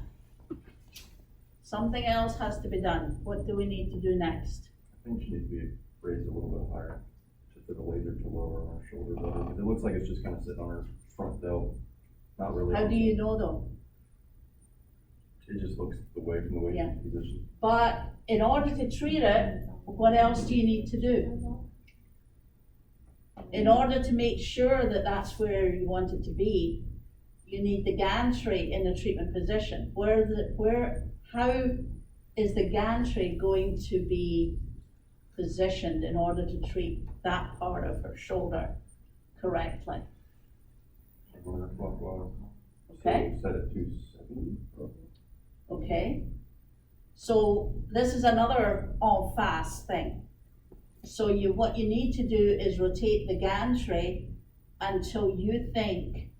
Something else has to be done. What do we need to do next? I think she needs to be raised a little bit higher, just for the laser to lower on her shoulder better, because it looks like it's just kind of sitting on her front delt, not really. How do you know though? It just looks away from the way Yeah. she's positioned. But in order to treat it, what else do you need to do? In order to make sure that that's where you want it to be, you need the gantry in the treatment position. How is the gantry going to be positioned in order to treat that part of her shoulder correctly? Counterclockwise. Okay. So set it 270. Okay, so this is another all fast thing. So what you need to do is rotate the gantry until you think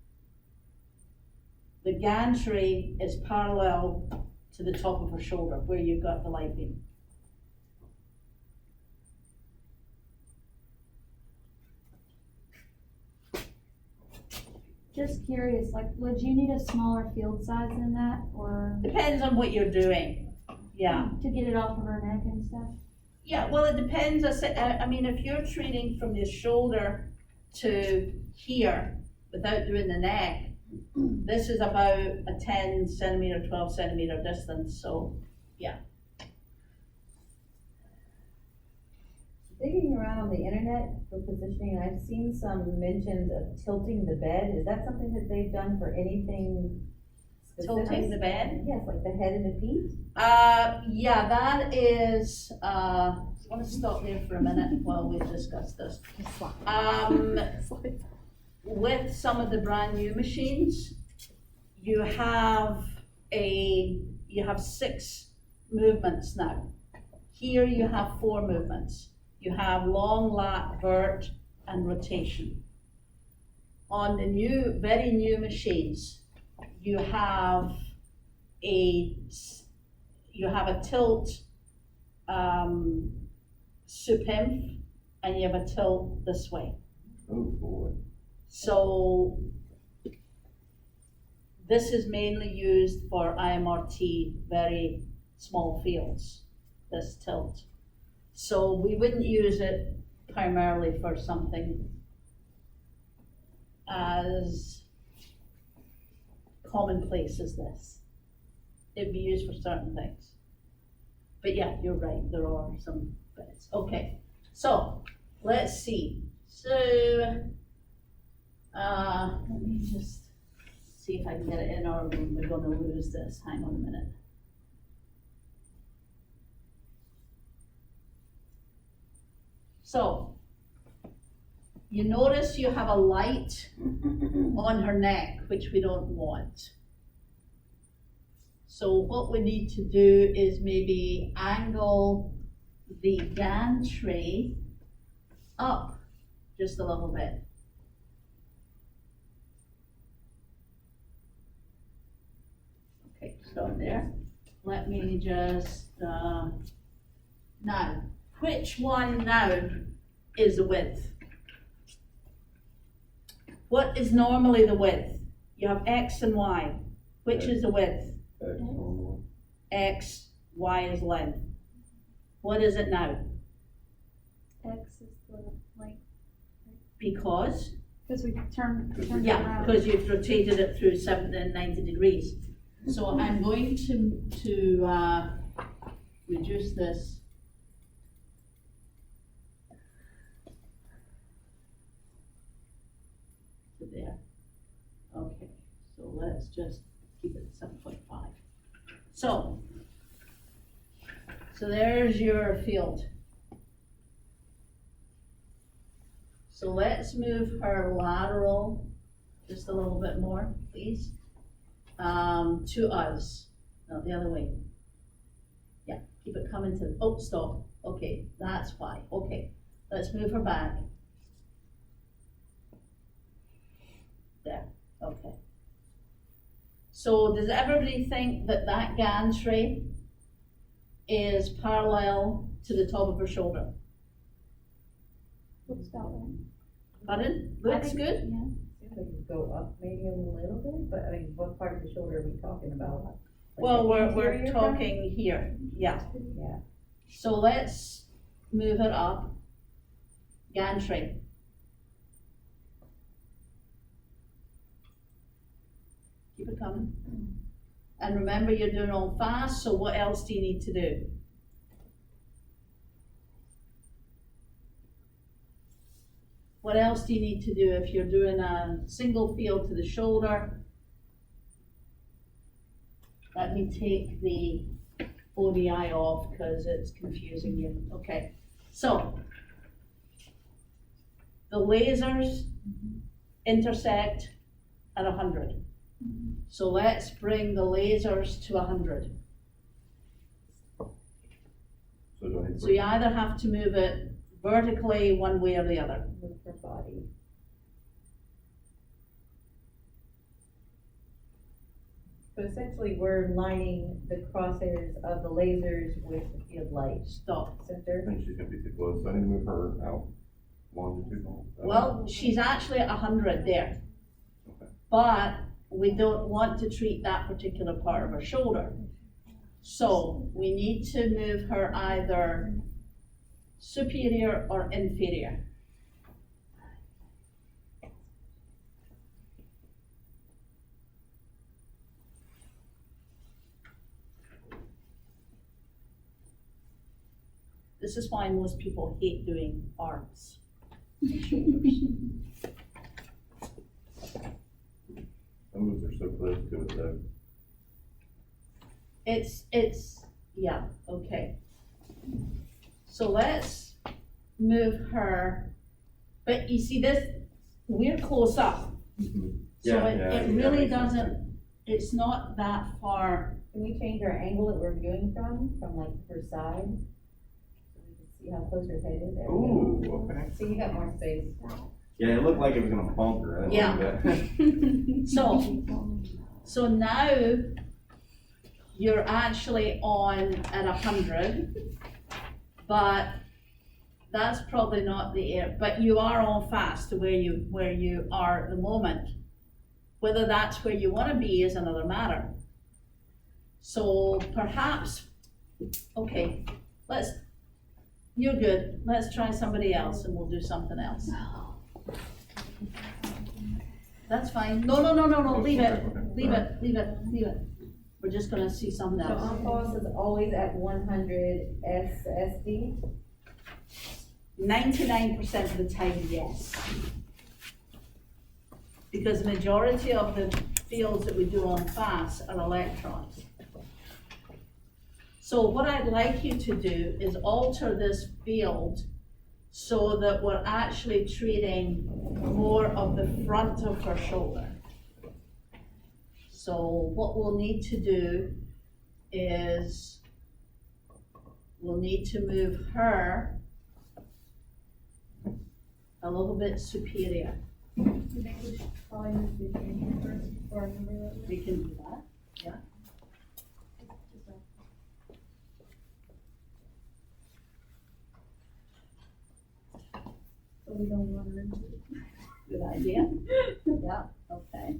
the gantry is parallel to the top of her shoulder where you've got the light beam. Just curious, like, would you need a smaller field size than that, or Depends on what you're doing, yeah. to get it off of her neck and stuff? Yeah, well, it depends. I mean, if you're treating from the shoulder to here without doing the neck, this is about a 10 centimeter, 12 centimeter distance, so yeah. Digging around on the internet for positioning, I've seen some mentions of tilting the bed. Is that something that they've done for anything specific? Tilting the bed? Yes, like the head and the feet? Yeah, that is, I want to stop there for a minute while we discuss this. With some of the brand new machines, you have 6 movements now. Here you have 4 movements. You have long, lat, vert, and rotation. On the very new machines, you have a tilt supinf, and you have a tilt this way. Oh, boy. So this is mainly used for IMRT, very small fields, this tilt. So we wouldn't use it primarily for something as commonplace as this. It'd be used for certain things. But yeah, you're right, there are some bits. Okay, so let's see. So let me just see if I can get it in, or we're gonna lose this. Hang on a minute. So, you notice you have a light on her neck, which we don't want. So what we need to do is maybe angle the gantry up just a little bit. Okay, stop there. Let me just, now, which one now is the width? What is normally the width? You have X and Y. Which is the width? X on X, Y is length. What is it now? X is the length, Because? Cause we turned it Yeah, around. because you've rotated it through 70 and 90 degrees. So I'm going to reduce this. To there. Okay, so let's just keep it at 7.5. So there's your field. So let's move her lateral just a little bit more, please. To us, no, the other way. Yeah, keep it coming to, oh, stop. Okay, that's why. Okay, let's move her back. There, okay. So does everybody think that that gantry is parallel to the top of her shoulder? looks about right. Pardon? Looks good? Yeah. Could go up maybe a little bit, but I mean, what part of the shoulder are we talking about? Like Well, the we're anterior part? talking here, yeah. Yeah. So let's move it up. Gantry. Keep it coming. And remember, you're doing all fast, so what else do you need to do? What else do you need to do if you're doing a single field to the shoulder? Let me take the ODI off because it's confusing you. Okay, so the lasers intersect at 100. So let's bring the lasers to 100. So do I need to So you either have to move it vertically one way or the other. Move her body. So essentially, we're lining the crosshairs of the lasers with the field light Stop. I center. think she's gonna be too close, so I need to move her out longitudinal. Well, she's actually at 100 there. Okay. But we don't want to treat that particular part of her shoulder. So we need to move her either superior or inferior. This is why most people hate doing arms and shoulders. Some moves are so close to it though. It's, yeah, okay. So let's move her, but you see this, we're close up. Mhm. So Yeah, it yeah, it that really makes sense. doesn't, it's not that far. Can we change our angle that we're viewing from like her side? So we can see how close her head is. There we Ooh, go. okay. So you got more space. Yeah, it looked like it was gonna bump her. I didn't Yeah. like that. So now you're actually on at 100, but that's probably not the air, but you are on fast to where you are at the moment. Whether that's where you wanna be is another matter. So perhaps, okay, you're good, let's try somebody else and we'll do something else. That's fine, no, leave it, leave it. We're just gonna see something So else. on pause is always at 100 SSD. 99% of the time, yes. Because the majority of the fields that we do on fast are electrons. So what I'd like you to do is alter this field so that we're actually treating more of the front of her shoulder. So what we'll need to do is we'll need to move her a little bit superior. I think we should probably move the change first before I remember that. We can do that. So we don't run into it. Good idea. Yeah, okay.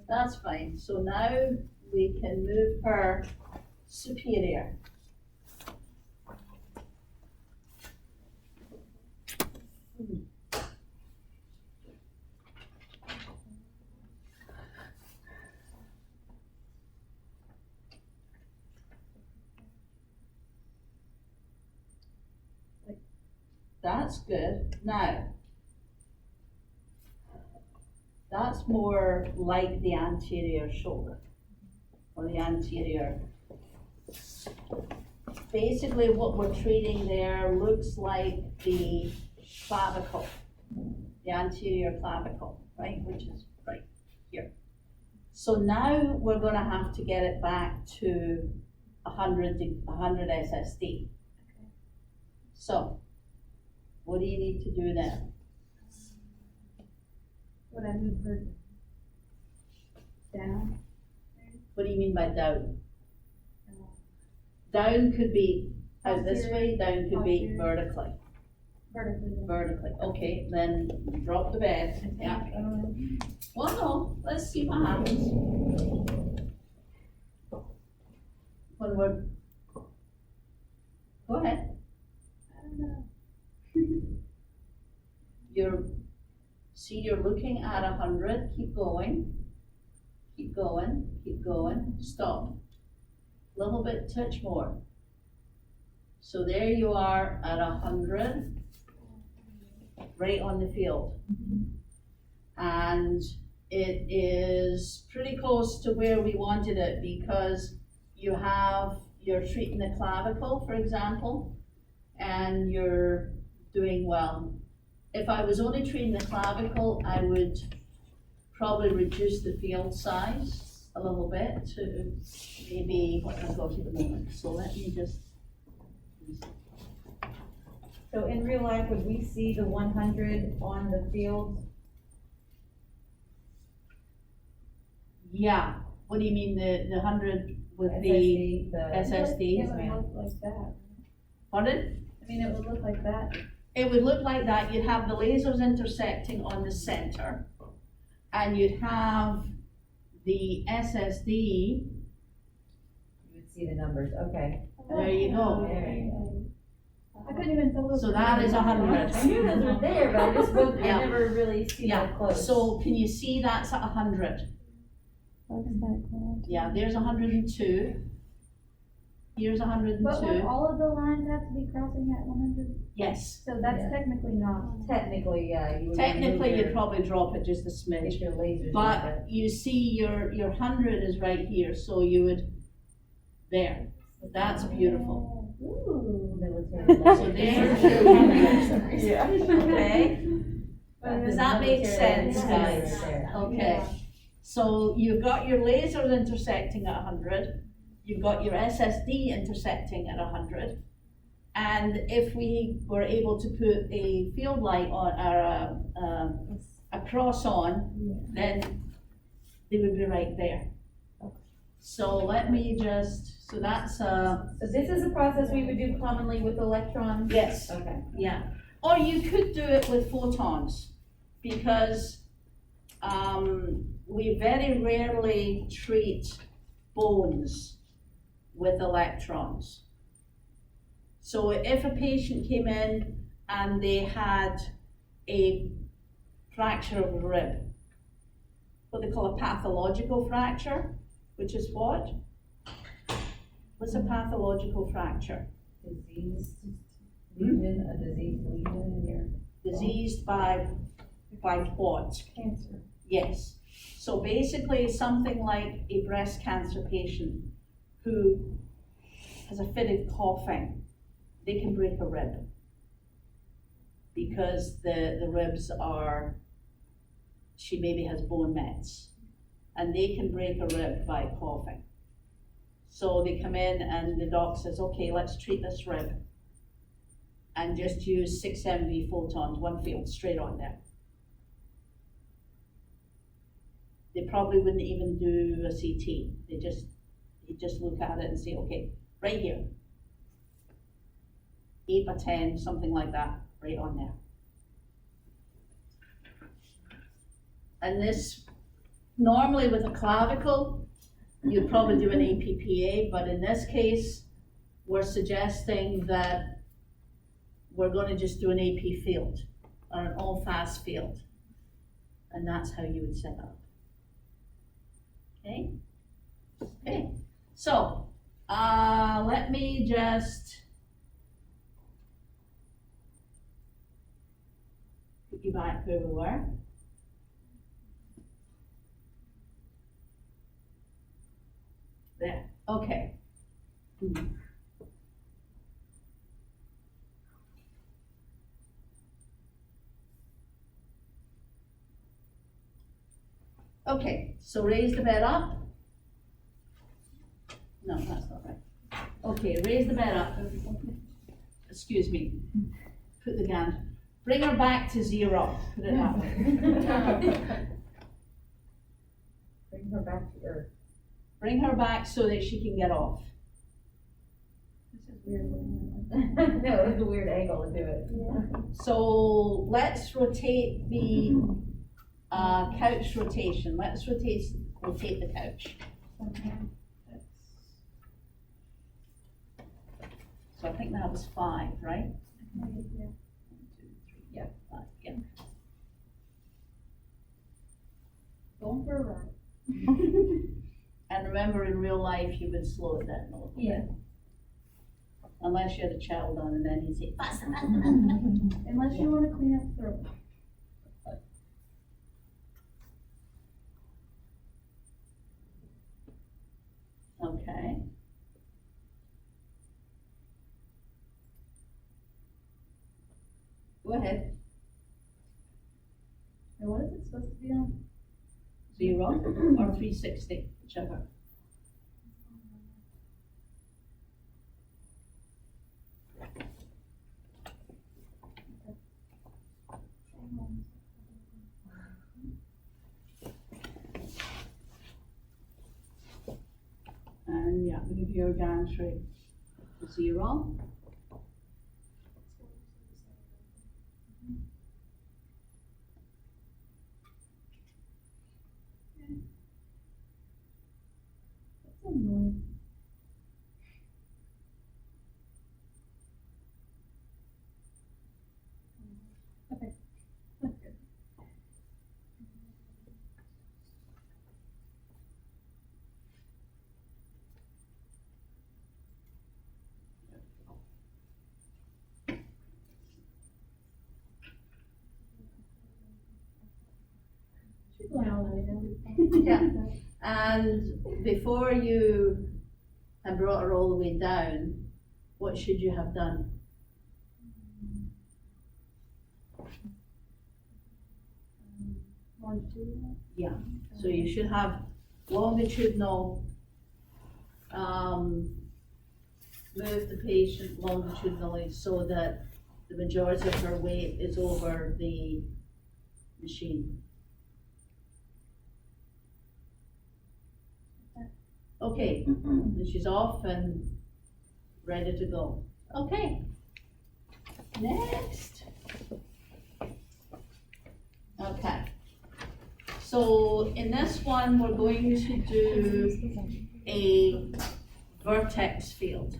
That's fine. So now we can move her superior. That's good. Now, that's more like the anterior shoulder, or the anterior. Basically, what we're treating there looks like the clavicle, the anterior clavicle, right, which is right here. So now we're gonna have to get it back to 100 SSD. So, what do you need to do then? Would I move her down? What do you mean by down? Down could be out this way, down could be Posterior. vertically. Vertically. Vertically, okay, then drop the bed, yeah. Well, no, let's see what happens. When we're, go ahead. I don't know. You're looking at 100, keep going, keep going, keep going, stop. Little bit, touch more. So there you are at 100, right on the field. And it is pretty close to where we wanted it because you're treating the clavicle, for example, and you're doing well. If I was only treating the clavicle, I would probably reduce the field size a little bit to maybe what I've got at the moment. So let me just. So in real life, would we see the 100 on the field? Yeah, what do you mean, the 100 with SSD, the It SSD? would look like that. Pardon? I mean, it would look like that. It would look like that. You'd have the lasers intersecting on the center, and you'd have the SSD. You would see the numbers, okay. There you go. I couldn't even tell those. So that is 100. I knew those were there, but I just wasn't, I Yeah. never really seen Yeah, that close. so can you see that's at 100? Looks like that. Yeah, there's 102. Here's But would 102. all of the lines have to be crossing at 100? Yes. So that's Yeah. technically not. Technically, yeah. you would Technically, remove you'd your- probably drop it just a Get smidge. your lasers. But you see your 100 is right here, so you would, there. That's beautiful. Ooh, military. So there's your 100. Yeah. Okay? That's Does the that make military sense, laser guys? right there. Okay. So you've got your lasers intersecting at 100. You've got your SSD intersecting at 100. And if we were able to put a field light on, or a cross on, then they would be right there. So let me just, so that's, So this is a process we would do commonly with electrons? yes, Okay. yeah. Or you could do it with photons, because we very rarely treat bones with electrons. So if a patient came in and they had a fracture of a rib, what they call a pathological fracture, which is what? What's a pathological fracture? Diseased lesion, a diseased lesion in your. Diseased by what? Cancer. Yes. So basically, something like a breast cancer patient who has a fitted coughing, they can break a rib because the ribs are, she maybe has bone mets, and they can break a rib by coughing. So they come in and the doc says, okay, let's treat this rib. And just use 6 MV photons, one field straight on there. They probably wouldn't even do a CT. He'd just look at it and say, okay, right here. 8 by 10, something like that, right on there. And this, normally with a clavicle, you'd probably do an APPA, but in this case, we're suggesting that we're gonna just do an AP field, or an all-fast field. And that's how you would set up. Okay? Okay, so, let me just put you back where we were. There, okay. Okay, so raise the bed up. No, that's not right. Okay, raise the bed up. Excuse me. Put the gun. Bring her back to 0. Put it that way. Bring her back to earth. Bring her back so that she can get off. This is weird. No, it's a weird angle to do it. Yeah. So let's rotate the couch rotation. Let's rotate the couch. So I think that was 5, right? 1, 2, 3, yeah, 5, yeah. Going for a ride. And remember, in real life, you would slow it down a little bit. Unless you had a child on, and then you'd say, faster, faster, faster. Unless you wanna clean up the throat. Okay. Go ahead. And what is it supposed to be on? 0 or 360, whichever. And yeah, we give your dance rate 0. That's annoying. Okay. That's good. Yeah. And before you have brought her all the way down, what should you have done? Longitudinal. Yeah, so you should have longitudinal, move the patient longitudinally so that the majority of her weight is over the machine. Okay, and she's off and ready to go. Okay, next. Okay, so in this one, we're going to do a vertex field.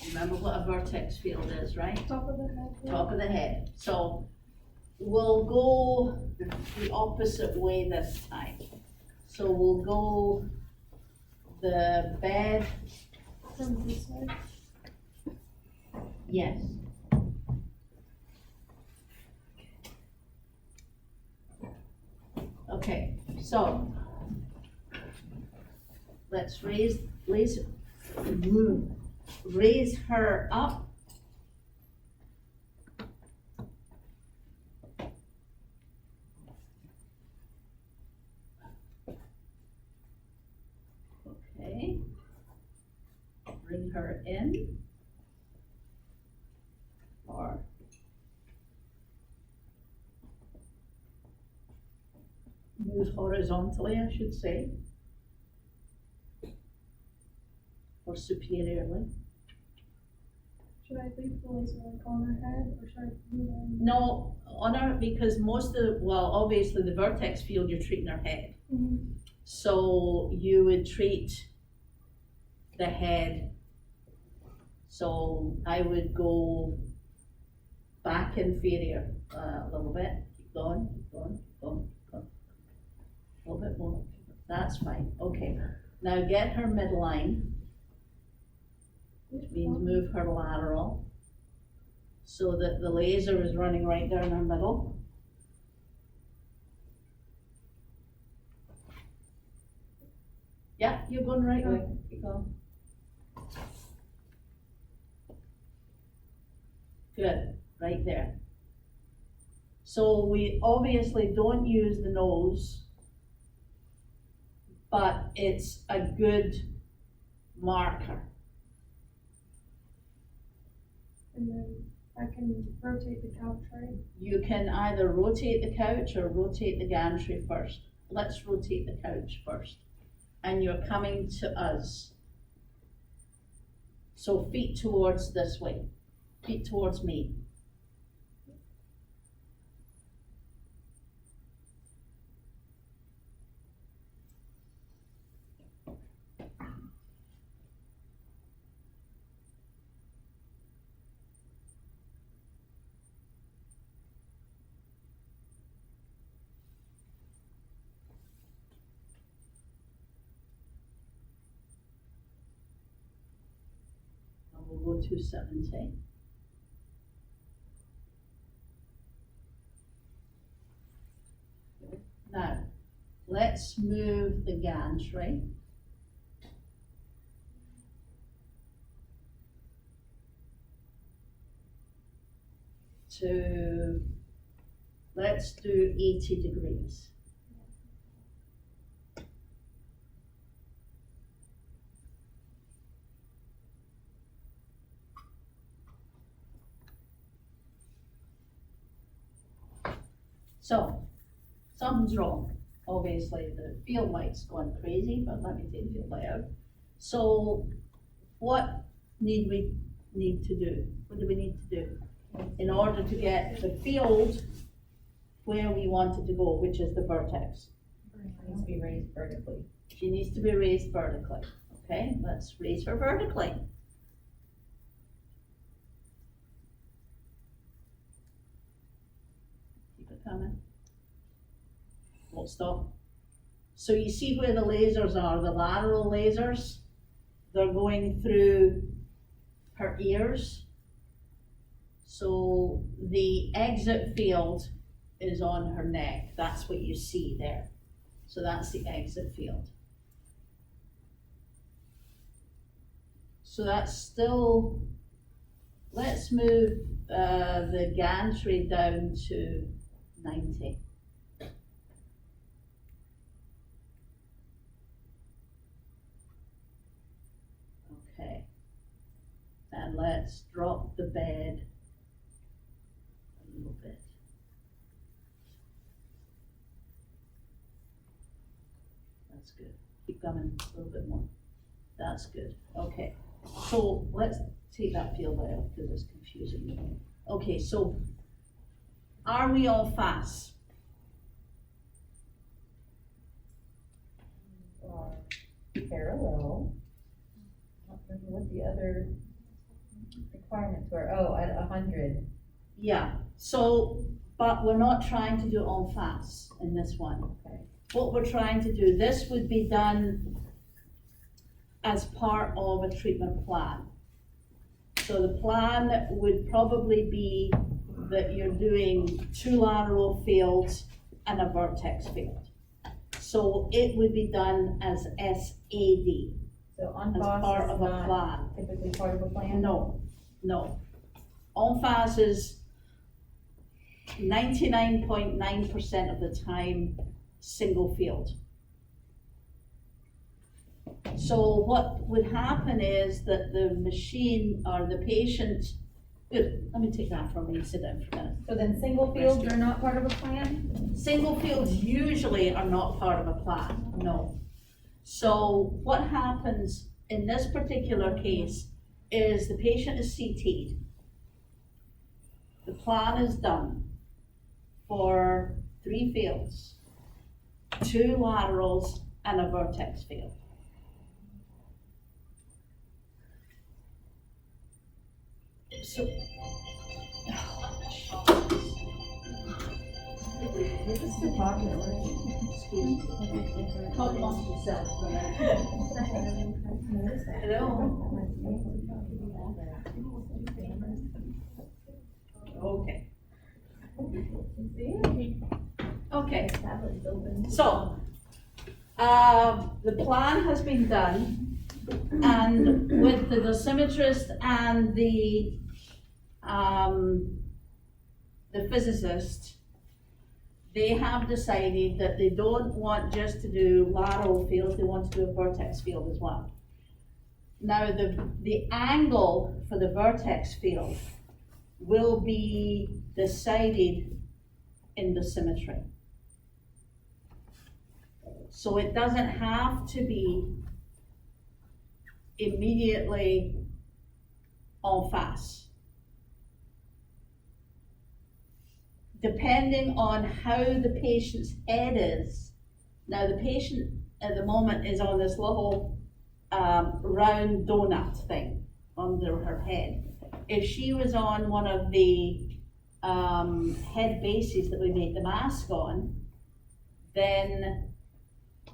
Remember what a vertex field is, right? Top of the head. Top of the head. So we'll go the opposite way this time. So we'll go the bed, From this side. yes. Okay, so let's raise her up. bring her in. Or move horizontally, I should say. Or superiorly. Should I leave the laser like on her head or should I move them? No, on her, because most of, well, obviously the vertex field, you're treating her head. Mhm. So you would treat the head. So I would go back inferior a little bit. Keep going, keep going, keep going, keep going. A little bit more. That's fine. Okay. Now get her midline, which means move her lateral so that the laser is running right down her middle. Yeah, you're going right way. Keep going. Good, right there. So we obviously don't use the nose, but it's a good marker. And then I can rotate the couch, right? You can either rotate the couch or rotate the gantry first. Let's rotate the couch first. And you're coming to us. So feet towards this way, feet towards me. We'll go 270. Now, let's move the gantry to, let's do 80 degrees. So, something's wrong. Obviously, the field light's going crazy, but let me take the field light out. So, what need we need to do? What do we need to do in order to get the field where we want it to go, which is the vertex? It needs to be raised vertically. She needs to be raised vertically. Okay, let's raise her vertically. Keep it coming. Won't stop. So you see where the lasers are, the lateral lasers? They're going through her ears. So the exit field is on her neck. That's what you see there. So that's the exit field. So that's still, let's move the gantry down to 90. Okay. And let's drop the bed a little bit. That's good. Keep coming a little bit more. That's good. Okay. So let's take that field out because it's confusing me. Okay, so are we all fast? Parallel. I don't remember what the other requirements were. Oh, at 100. Yeah. So, but we're not trying to do all fast in this one. Okay. What we're trying to do, this would be done as part of a treatment plan. So the plan would probably be that you're doing 2 lateral fields and a vertex field. So it would be done as SAD, So on as FOSS part is of a not plan. typically part of a plan? No, no. En face is 99.9% of the time, single field. So what would happen is that the machine or the patient, good, let me take that from you, sit down for a minute. So then single fields are not part of a plan? Single fields usually are not part of a plan, no. So what happens in this particular case is the patient is CT'd. The plan is done for 3 fields, 2 laterals and a vertex field. So, This is too popular. excuse me, talk amongst yourselves for a minute. Hello? Okay. Okay, so, the plan has been done, and with the dosimetrist and the physicist, they have decided that they don't want just to do lateral fields, they want to do a vertex field as well. Now, the angle for the vertex field will be decided in dosimetry. So it doesn't have to be immediately en face. Depending on how the patient's head is. Now the patient at the moment is on this little round donut thing under her head. If she was on one of the head bases that we make the mask on, then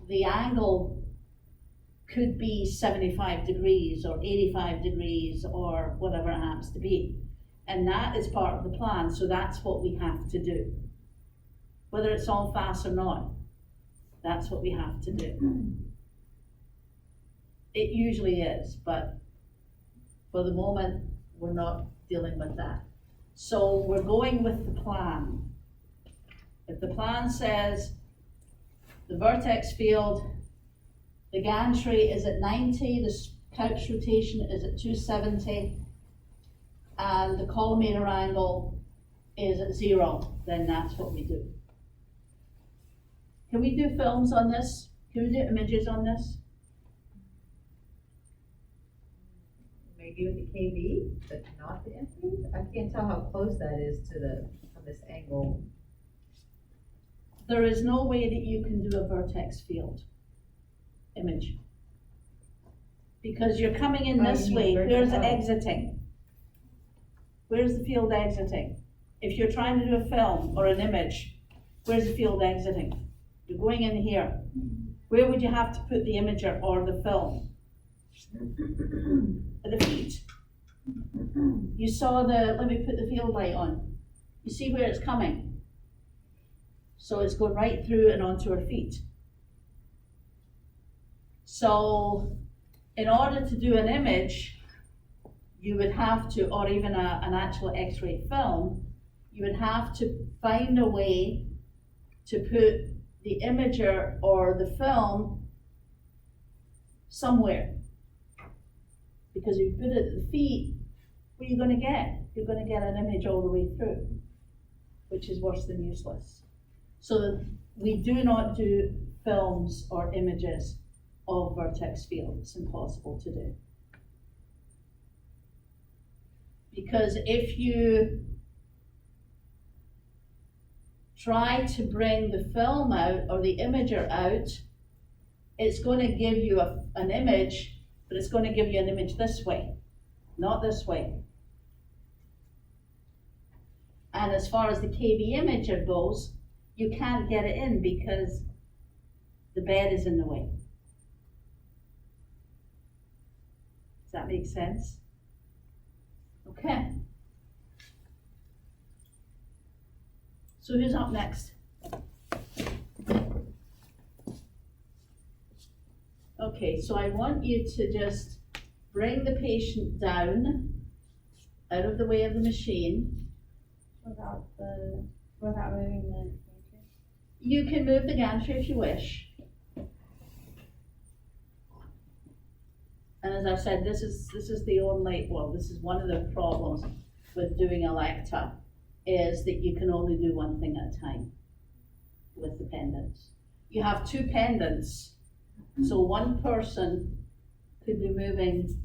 the angle could be 75 degrees or 85 degrees or whatever it happens to be. And that is part of the plan, so that's what we have to do. Whether it's en face or not, that's what we have to do. It usually is, but for the moment, we're not dealing with that. So we're going with the plan. If the plan says the vertex field, the gantry is at 90, the couch rotation is at 270, and the collimator angle is at 0, then that's what we do. Can we do films on this? Can we do images on this? Maybe with the KB, but not the MP? I can't tell how close that is to from this angle. There is no way that you can do a vertex field image. Because you're coming in Oh, this you way, mean where's the vertical. exiting? Where's the field exiting? If you're trying to do a film or an image, where's the field exiting? You're going in here. Where would you have to put the imager or the film? At the feet. You saw let me put the field light on. You see where it's coming? So it's going right through and onto her feet. So in order to do an image, you would have to, or even an actual X-ray film, you would have to find a way to put the imager or the film somewhere. Because if you put it at the feet, what are you going to get? You're going to get an image all the way through, which is worse than useless. So we do not do films or images of vertex field. It's impossible to do. Because if you try to bring the film out or the imager out, it's going to give you an image, but it's going to give you an image this way, not this way. And as far as the KB imager goes, you can't get it in because the bed is in the way. Does that make sense? Okay. So who's up next? Okay, so I want you to just bring the patient down out of the way of the machine. Without moving the gantry. You can move the gantry if you wish. And as I said, this is the only, well, this is one of the problems with doing Electa, is that you can only do one thing at a time with the pendants. You have two pendants, so one person could be moving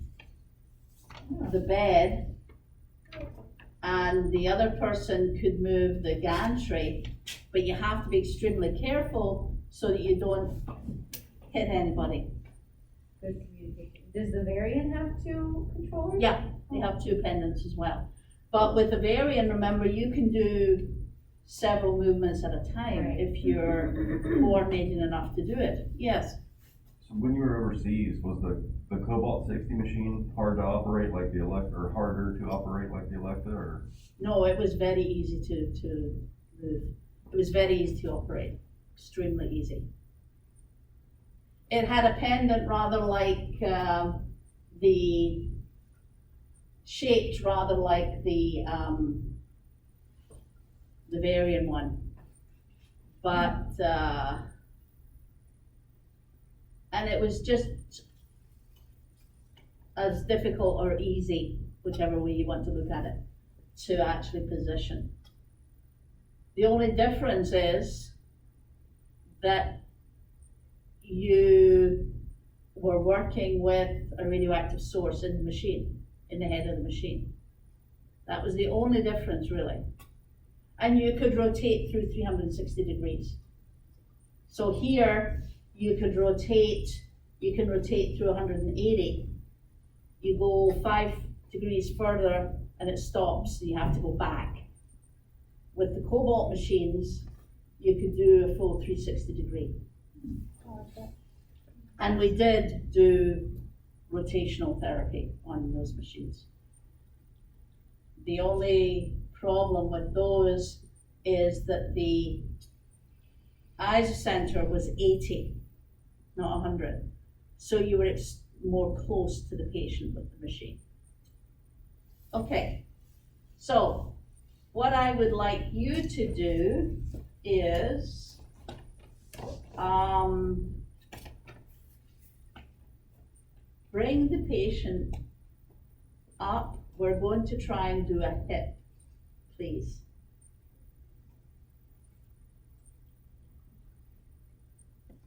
the bed, and the other person could move the gantry, but you have to be extremely careful so that you don't hit anybody. Good communication. Does the variant have two controllers? Yeah, they have two pendants as well. But with the variant, remember, you can do several movements at a time Right. if you're coordinated enough to do it. Yes. So when you were overseas, was the Cobalt 60 machine hard to operate like the Electa, or harder to operate like the Electa, or? No, it was very easy to move. It was very easy to operate, extremely easy. It had a pendant rather like shaped rather like the Varian one. But, and it was just as difficult or easy, whichever way you want to look at it, to actually position. The only difference is that you were working with a radioactive source in the machine, in the head of the machine. That was the only difference, really. And you could rotate through 360 degrees. So here, you can rotate through 180. You go 5 degrees further and it stops, and you have to go back. With the Cobalt machines, you could do a full 360 degree. And we did do rotational therapy on those machines. The only problem with those is that the isocenter was 80, not 100. So you were more close to the patient with the machine. Okay, so what I would like you to do is bring the patient up. We're going to try and do a hip, please.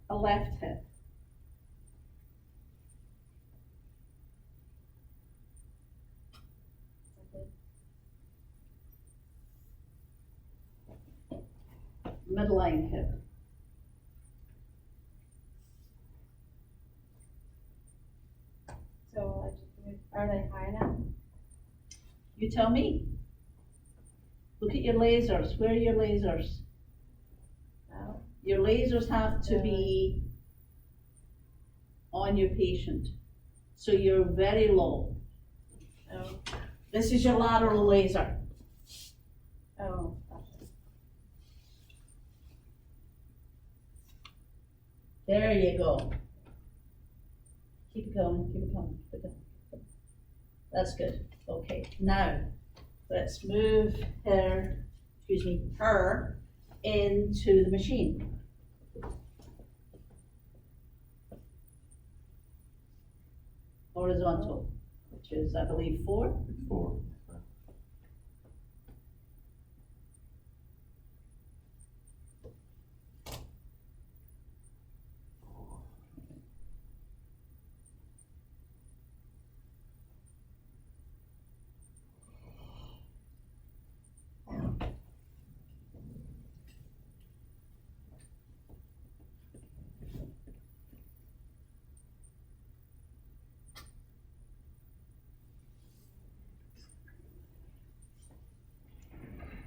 A left hip. Midline hip. So are they high now? You tell me. Look at your lasers. Where are your lasers? No. Your lasers have to be on your patient. So you're very low. Oh. This is your lateral laser. Oh, gotcha. There you go. Keep it going, keep it going, keep it going. That's good. Okay, now let's move her into the machine. Horizontal, which is, I believe, 4. It's 4.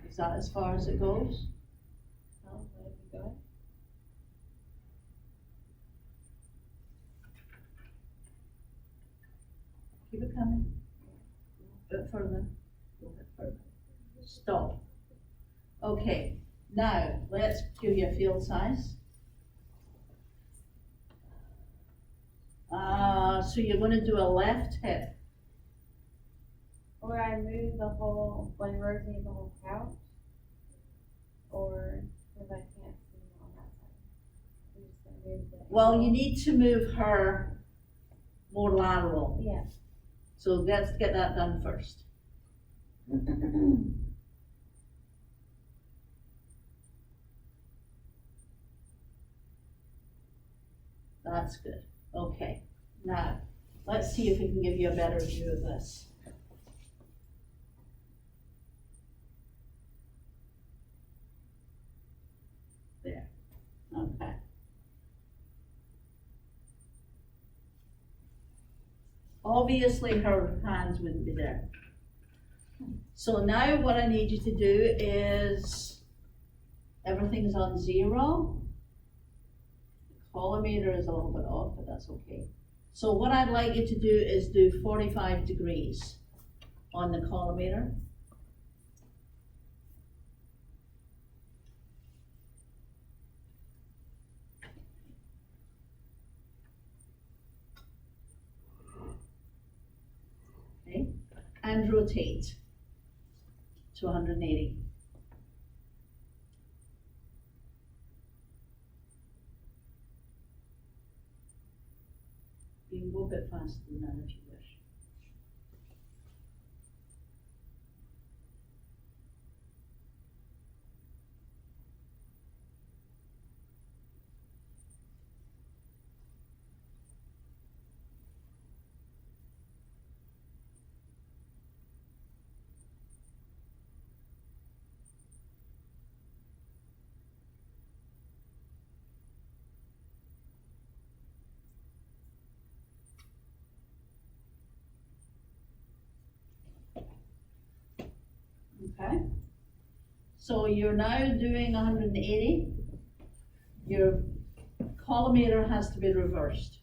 Is that as far as it goes? Oh, let it go. Keep it coming. A bit further. A bit further. Stop. Okay, now let's give you a field size. So you're going to do a left hip. Or I move the whole, like rotate the whole couch? Or, because I can't see on that side. I'm just gonna move the Well, angle. you need to move her more lateral. Yeah. So let's get that done first. That's good. Okay, now, let's see if we can give you a better view of this. There, okay. Obviously, her hands wouldn't be there. So now what I need you to do is, everything's on 0. The collimator is a little bit off, but that's okay. So what I'd like you to do is do 45 degrees on the collimator. Okay, and rotate to 180. You can go a bit faster than that if you wish. Okay, so you're now doing 180. Your collimator has to be reversed.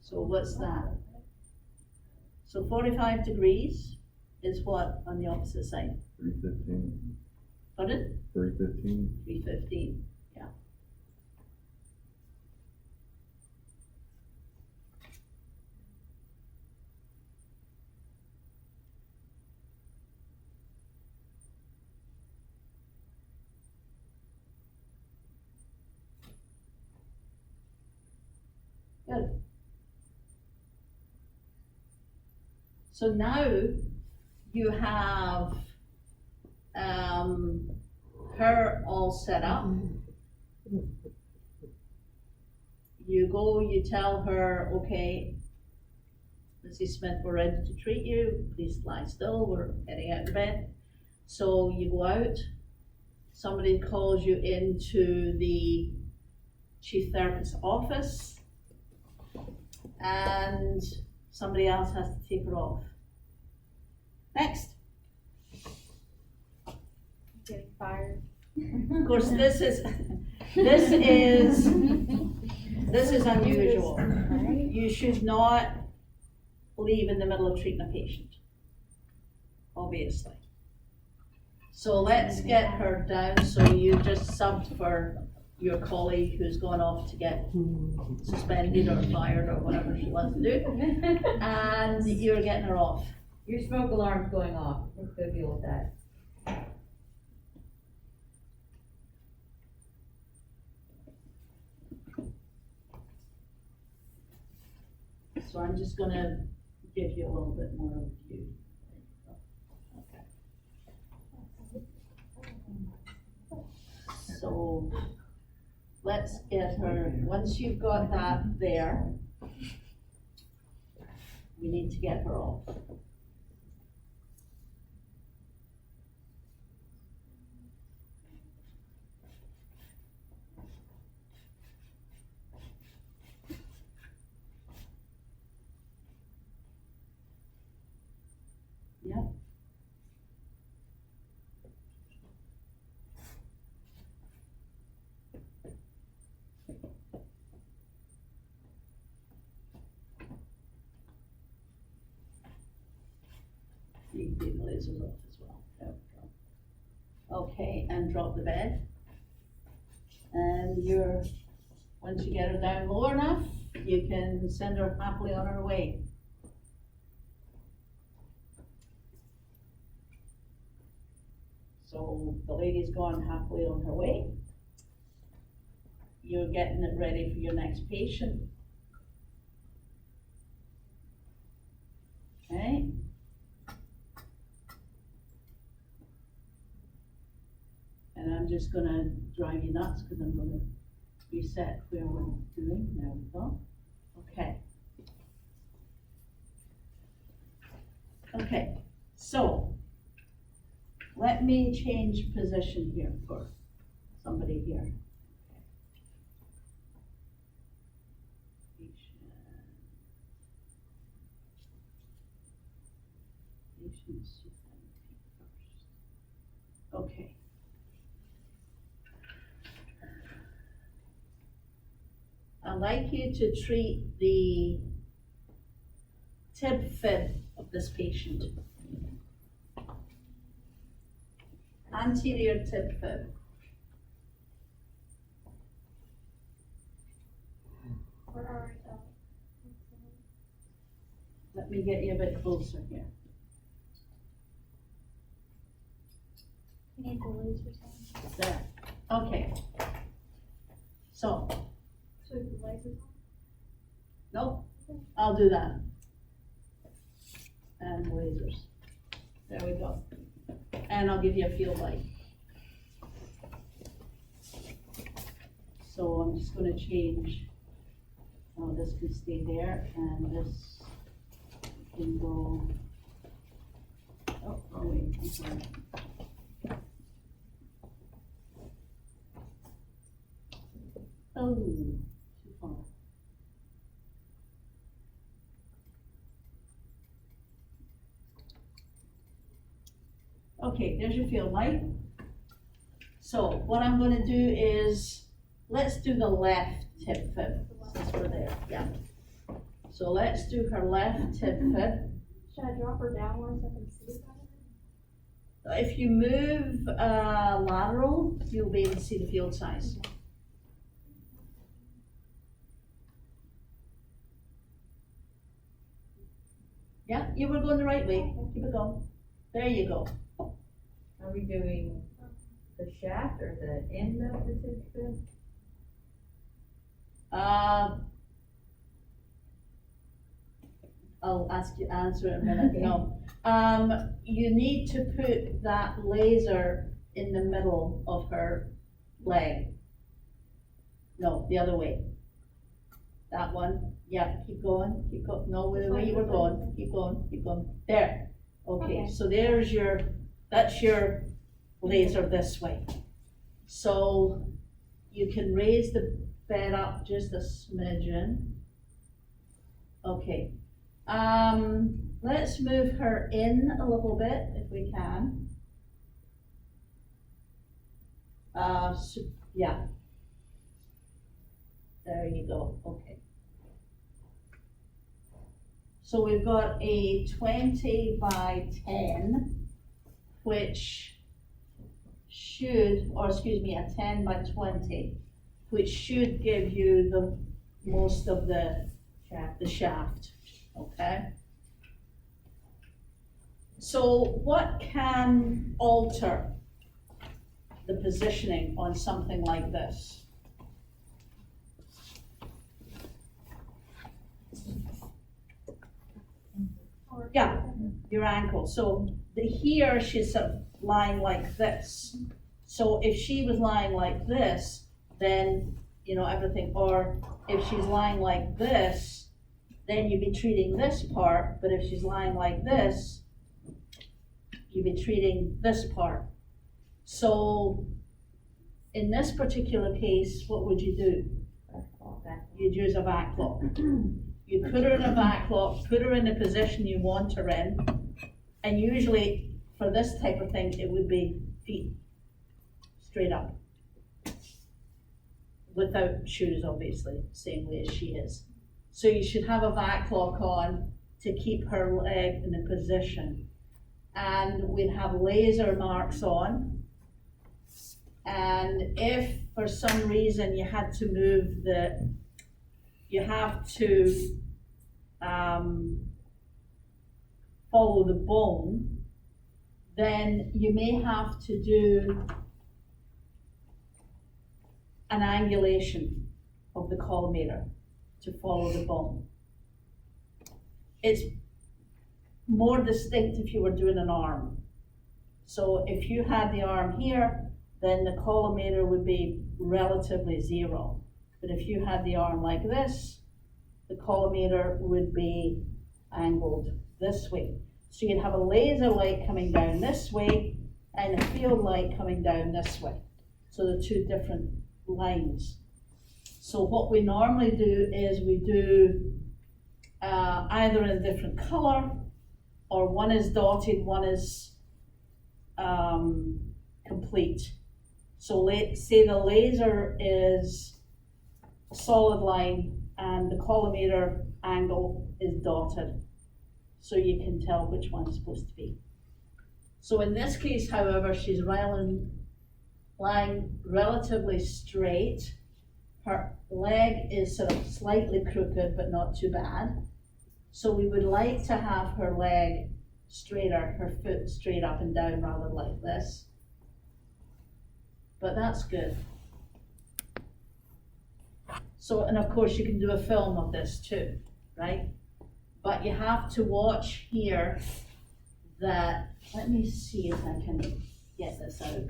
So what's that? So 45 degrees is what on the opposite side? 315. Pardon? 315. 315, yeah. Good. So now you have her all set up. You go, you tell her, okay, Mrs. Smith, we're ready to treat you. Please lie still. We're heading out of bed. So you go out. Somebody calls you into the chief therapist's office, and somebody else has to take her off. Next. Getting fired. Of course, this is unusual. You should not leave in the middle of treating a patient, obviously. So let's get her down. So you just subbed for your colleague who's gone off to get suspended or fired or whatever she wants to do, and you're getting her off. Your smoke alarm's going off, let's go deal with that. So I'm just gonna give you a little bit more of a view. Okay. So let's get her, once you've got that there, we need to get her off. Yep. You can take the lasers off as well. Yep, drop. Okay, and drop the bed. And once you get her down low enough, you can send her happily on her way. So the lady's gone happily on her way. you're getting it ready for your next patient. Okay. And I'm just gonna drive you nuts because I'm gonna reset where we're doing. There we go. Okay. Okay, so let me change position here for somebody here. Patient first. Okay. I'd like you to treat the tib fib of this patient. Anterior tib fib. Where are the? Let me get you a bit closer here. You need the laser sign. There. Okay. So, So the laser sign? nope, I'll do that. And lasers. There we go. And I'll give you a field light. So I'm just gonna change, this can stay there and this can go, oh, wait, I'm sorry. Oh, too far. Okay, there's your field light. So what I'm gonna do is, let's do the left tib fib, since we're there, yeah. So let's do her left tib fib. Should I drop her downwards so I can see it better? If you move lateral, you'll be able to see the field size. Yeah, you were going the right way, keep it going. There you go. Are we doing the shaft or the end of the tib fib? I'll ask you, answer in a minute, no. You need to put that laser in the middle of her leg. No, the other way. That one, yeah, keep going, no, the way you were going, keep going, there. Okay, Okay. so there's that's your laser this way. So you can raise the bed up just a smidgen. Okay, let's move her in a little bit if we can. Yeah. There you go, okay. So we've got a 20 by 10, which should, or excuse me, a 10 by 20, which should give you the most of the shaft, okay? So what can alter the positioning on something like this? Yeah, your ankle. So here she's sort of lying like this. So if she was lying like this, then, everything, or if she's lying like this, then you'd be treating this part, but if she's lying like this, you'd be treating this part. So in this particular case, what would you do? You'd use a vac lock. You put her in a vac lock, put her in the position you want her in, and usually for this type of thing, it would be feet straight up. Without shoes, obviously, same way as she is. So you should have a vac lock on to keep her leg in a position. And we'd have laser marks on. And if for some reason you had to move you have to follow the bone, then you may have to do an angulation of the collimator to follow the bone. It's more distinct if you were doing an arm. So if you had the arm here, then the collimator would be relatively zero. But if you had the arm like this, the collimator would be angled this way. So you'd have a laser light coming down this way and a field light coming down this way. So the two different lines. So what we normally do is we do either in a different color, or one is dotted, one is complete. So say the laser is a solid line and the collimator angle is dotted. So you can tell which one it's supposed to be. So in this case, however, she's lying relatively straight. Her leg is sort of slightly crooked, but not too bad. So we would like to have her leg straighter, her foot straight up and down rather like this. But that's good. So, and of course you can do a film of this too, right? But you have to watch here that, let me see if I can get this out.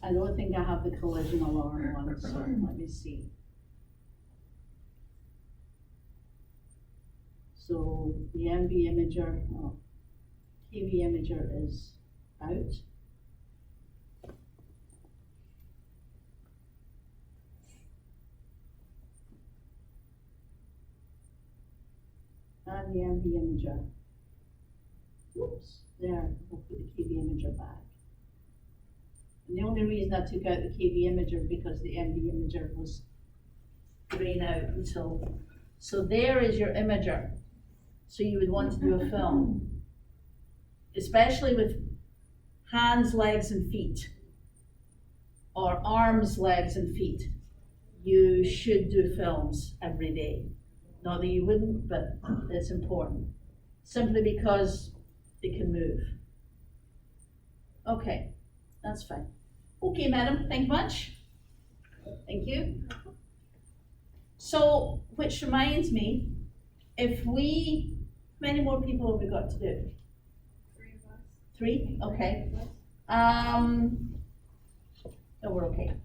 I don't think I have the collision alarm on, so let me see. So the MV imager, TV imager is out. And the MV imager. Whoops, there, I'll put the KV imager back. And the only reason I took out the KV imager because the MV imager was graying out until, so there is your imager. So you would want to do a film, especially with hands, legs, and feet, or arms, legs, and feet. You should do films every day. Not that you wouldn't, but it's important. Simply because it can move. Okay, that's fine. Okay, madam, thank you much. Thank you. So, which reminds me, if we, how many more people have we got to do? 3 of us. 3? Okay. No, we're okay.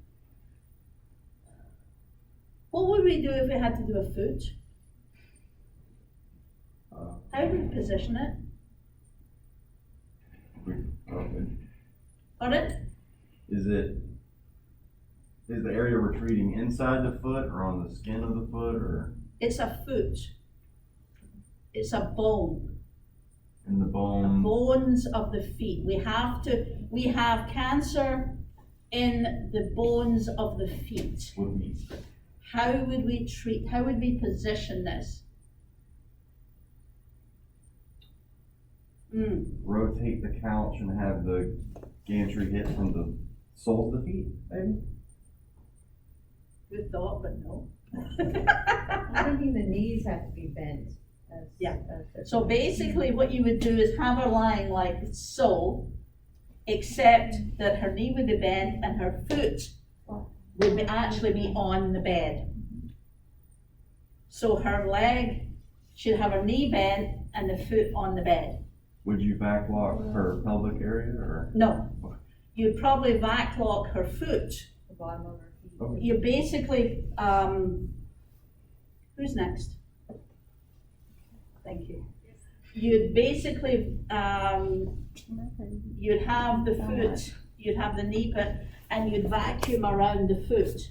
What would we do if we had to do a foot? How would we position it? Pardon? Is the area we're treating inside the foot or on the skin of the foot or It's a foot. It's a bone. in the The bone? bones of the feet. We have cancer in the bones of the feet. Would we, How would we position this? rotate the couch and have the gantry hit from the soles of the feet, maybe? Good thought, but no. I'm thinking the knees have to be bent. Yeah. So basically what you would do is have her lying like so, except that her knee would be bent and her foot would actually be on the bed. So her leg should have her knee bent and the foot on the bed. Would you backlock her pelvic area or? No, you'd probably backlock her foot. The bottom of her feet. Okay. You basically, who's next? Thank you. You'd basically, you'd have the foot, you'd have the knee bit, and you'd vacuum around the foot.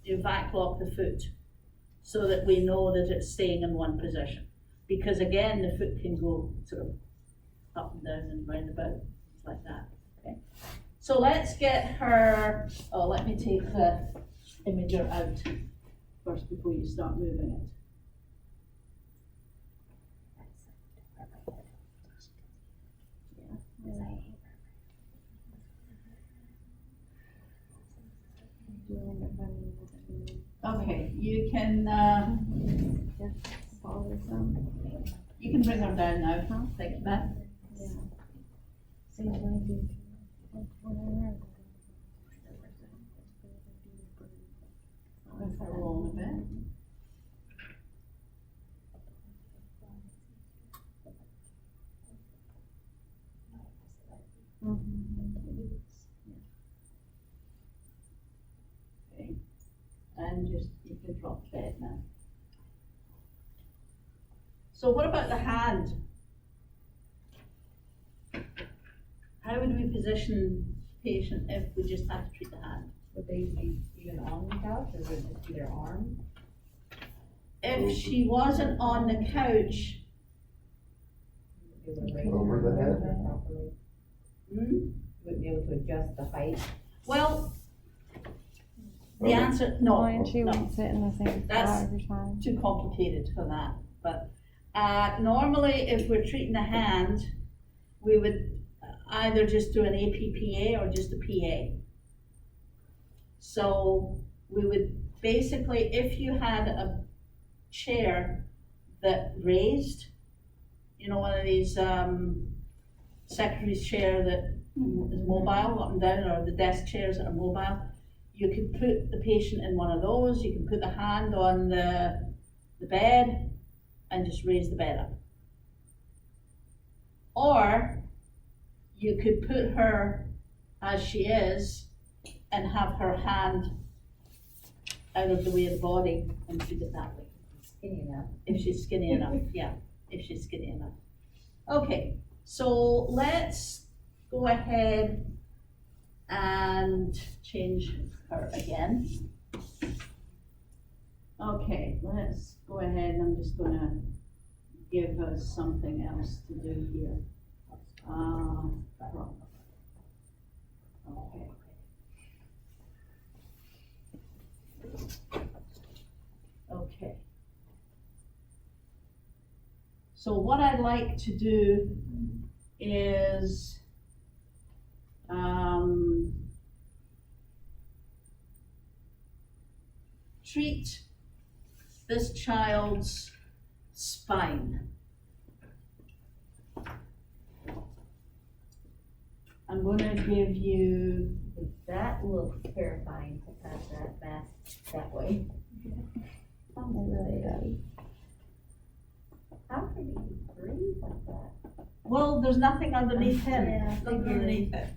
You backlock the foot so that we know that it's staying in one position. Because again, the foot can go sort of up and down and round about, like that, okay? So let's get her, let me take the imager out first before you start moving it. Okay, you can bring her down now, thank you, Matt. and just, you can drop dead now. So what about the hand? How would we position patient if we just had to treat the hand? Would they be even on the couch, or would it just be their arm? If she wasn't on the couch, Be able to raise Over her the head? arm properly? Wouldn't be able to adjust the height? well, the Okay. answer, no, And she no. won't sit in the same That's- spot every time. Too complicated for that, but, normally if we're treating the hand, we would either just do an APPA or just a PA. So we would basically, if you had a chair that raised, you know, one of these, secretary's chair that is mobile up and down, or the desk chairs that are mobile, you could put the patient in one of those, you can put the hand on the bed and just raise the bed up. Or you could put her as she is and have her hand out of the way of the body and treat it that way. Skinny enough. If she's skinny enough, yeah, if she's skinny enough. Okay, so let's go ahead and change her again. Okay, let's go ahead, I'm just gonna give us something else to do here. Okay. Okay. So what I'd like to do is, treat this child's spine. I'm gonna give you, That looks terrifying to have that mask that way. It really does. How could he breathe like that? well, there's nothing underneath him, Yeah, nothing figured. underneath it.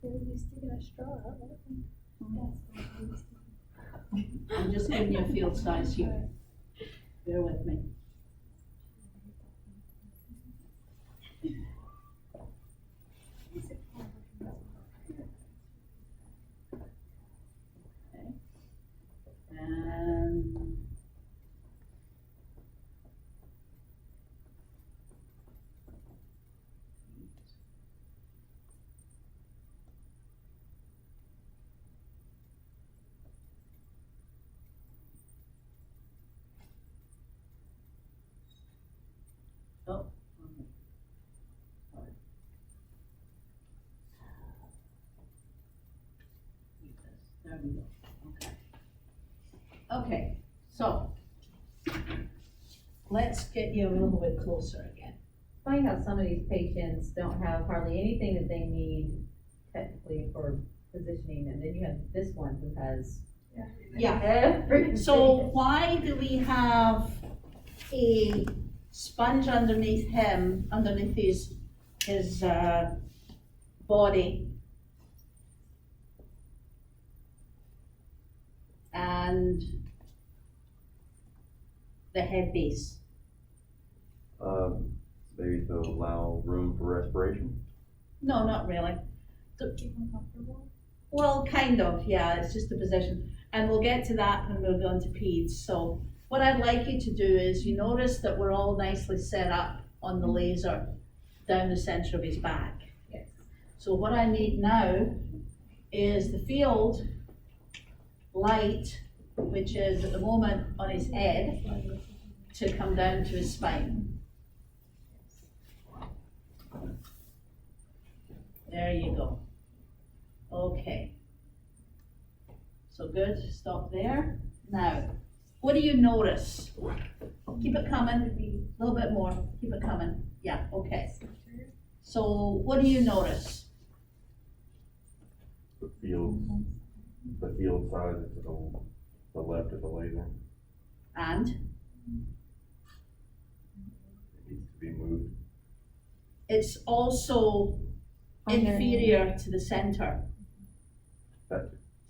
They're sticking a straw out. I'm just giving you a field size here. Bear with me. Okay. And oh, okay. Sorry. There we go, okay. Okay, so, let's get you a little bit closer again. Funny how some of these patients don't have hardly anything that they need technically for positioning, and then you have this one who has Yeah, everything. so why do we have a sponge underneath him, underneath his body? And the head base? Maybe to allow room for respiration. No, not really. Well, kind of, yeah, it's just a position. And we'll get to that when we're going to peds. So what I'd like you to do is, you notice that we're all nicely set up on the laser down the center of his back. Yes. So what I need now is the field light, which is at the moment on his head, to come down to his spine. There you go. Okay. So good, stop there. Now, what do you notice? Keep it coming, a little bit more, keep it coming. Yeah, okay. So what do you notice? The field size is to the left of the laser. And It needs to be moved. it's also Underneath. inferior to the center.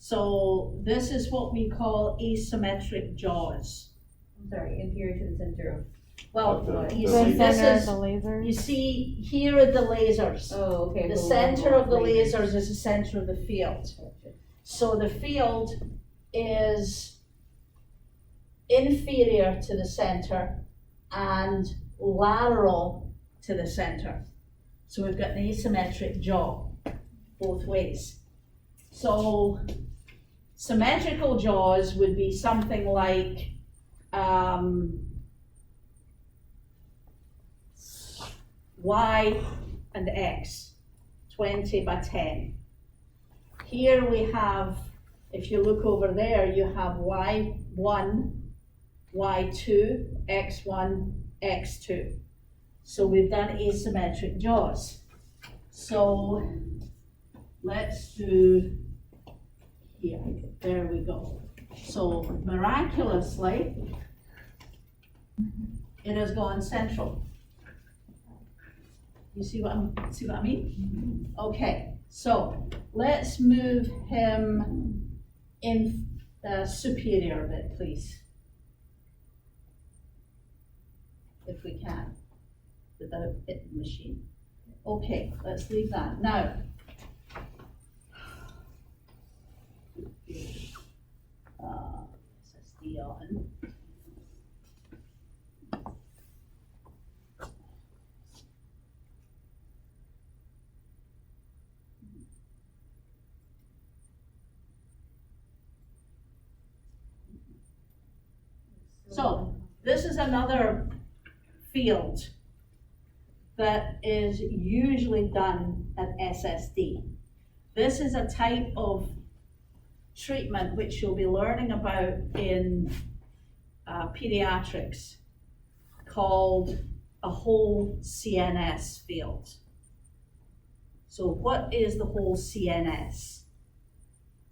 So this is what we call asymmetric jaws. I'm sorry, inferior to the center of, Well, The you The see, this center of is, the laser. you see, here are the lasers. oh, okay. The cool, center cool, of the lasers. lasers is the center of the field. Gotcha. So the field is inferior to the center and lateral to the center. So we've got an asymmetric jaw both ways. So symmetrical jaws would be something like Y and X, 20 by 10. Here we have, if you look over there, you have Y1, Y2, X1, X2. So we've done asymmetric jaws. So let's do here, there we go. So miraculously, it has gone central. You see what I mean? Okay, so let's move him in superior a bit, please. If we can, without hitting the machine. Okay, let's leave that. Now, SSD on. So, this is another field that is usually done at SSD. This is a type of treatment which you'll be learning about in pediatrics called a whole CNS field. So what is the whole CNS?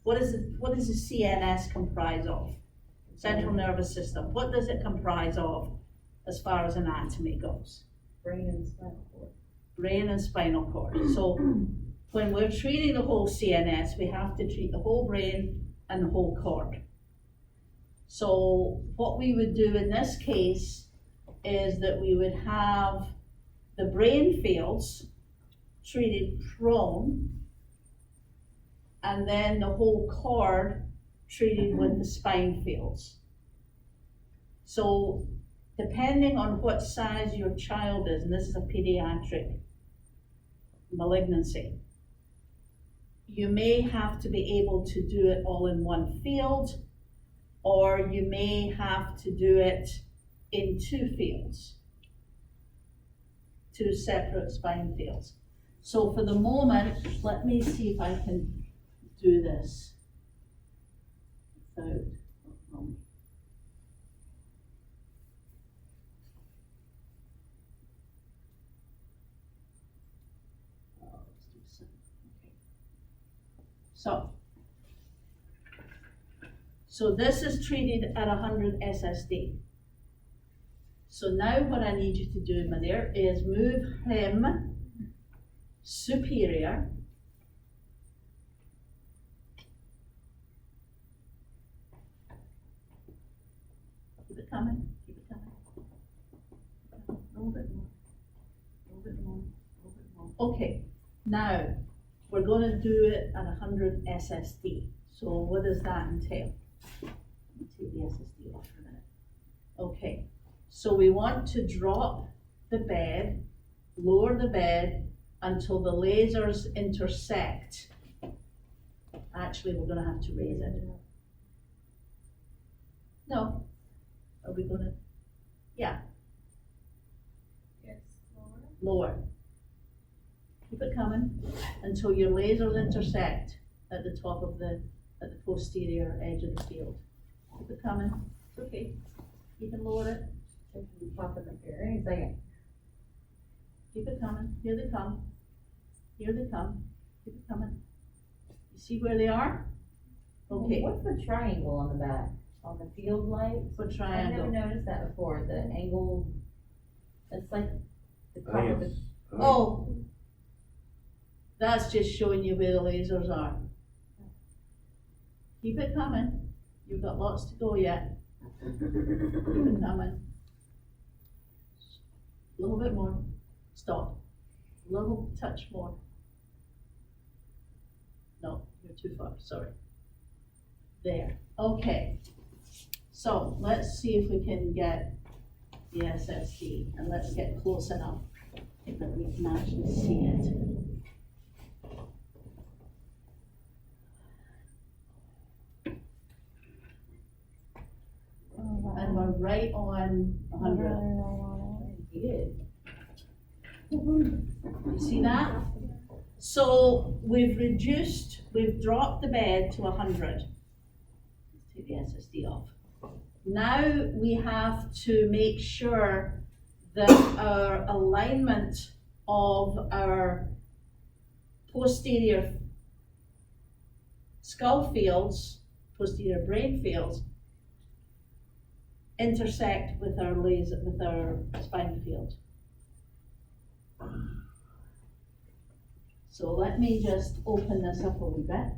What does the CNS comprise of? Central nervous system. What does it comprise of as far as anatomy goes? Brain and spinal cord. Brain and spinal cord. So when we're treating the whole CNS, we have to treat the whole brain and the whole cord. So what we would do in this case is that we would have the brain fields treated prone, and then the whole cord treated with the spine fields. So depending on what size your child is, and this is a pediatric malignancy, you may have to be able to do it all in one field, or you may have to do it in two fields, two separate spine fields. So for the moment, let me see if I can do this without, So this is treated at 100 SSD. So now what I need you to do, my dear, is move him superior. Keep it coming, keep it coming. A little bit more, a little bit more, a little bit more. Okay, now we're going to do it at 100 SSD. So what does that entail? Let me take the SSD off for a minute. Okay, so we want to drop the bed, lower the bed until the lasers intersect. Actually, we're going to have to raise it. No. Are we going to? Yeah. Yes, Lower. Keep it coming until your lasers intersect at the top of the posterior edge of the field. Keep it coming. It's okay. You can lower it. Pop it up here, any second. Keep it coming. Here they come. Here they come. Keep it coming. You see where they are? Okay. What's the triangle on the back, on the field lights? What I've triangle? never noticed that before, the angle, it's like the I top think of the, it's, Oh, that's just showing you where the lasers are. Keep it coming. You've got lots to go yet. Keep it coming. A little bit more. Stop. A little touch more. No, you're too far, sorry. There, okay. So let's see if we can get the SSD, and let's get close enough that we can actually see it. And we're right on 100. Good. You see that? So we've dropped the bed to 100. Let's take the SSD off. Now we have to make sure that our alignment of our posterior skull fields, posterior brain fields, intersect with our spine field. So let me just open this up a wee bit.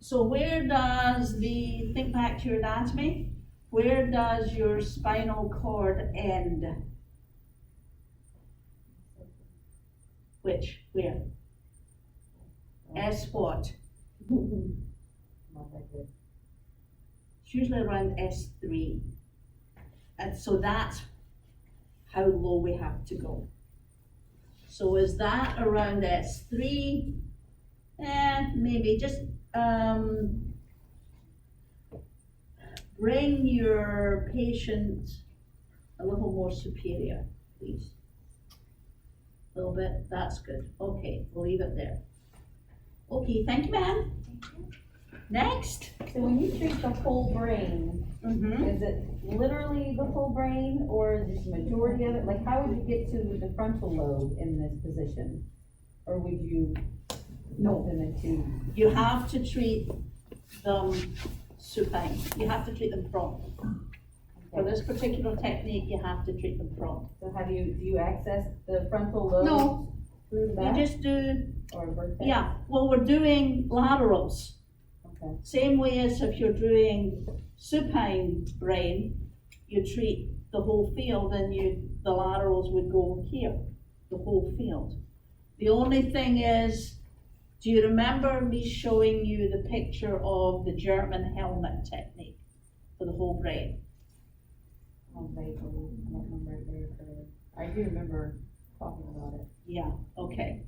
So where does think back to your anatomy, where does your spinal cord end? Where? S what? Not that good. It's usually around S3. And so that's how low we have to go. So is that around S3? Maybe just bring your patient a little more superior, please. A little bit, that's good. Okay, we'll leave it there. Okay, thank you, ma'am. Next. So when you treat the whole brain, is it literally the whole brain, or is it the majority of it? Like, how would you get to the frontal lobe in this position? Or would you move them into? You have to treat them supine. You have to treat them prompt. For this particular technique, you have to treat them prompt. So do you access the frontal lobe? No. Through You that? just do, Or vertex? yeah, well, we're doing laterals. Okay. Same way as if you're doing supine brain, you treat the whole field and the laterals would go here, the whole field. The only thing is, do you remember me showing you the picture of the German helmet technique for the whole brain? Oh, vaguely. I don't remember it very clearly. I do remember talking about it. Yeah, okay.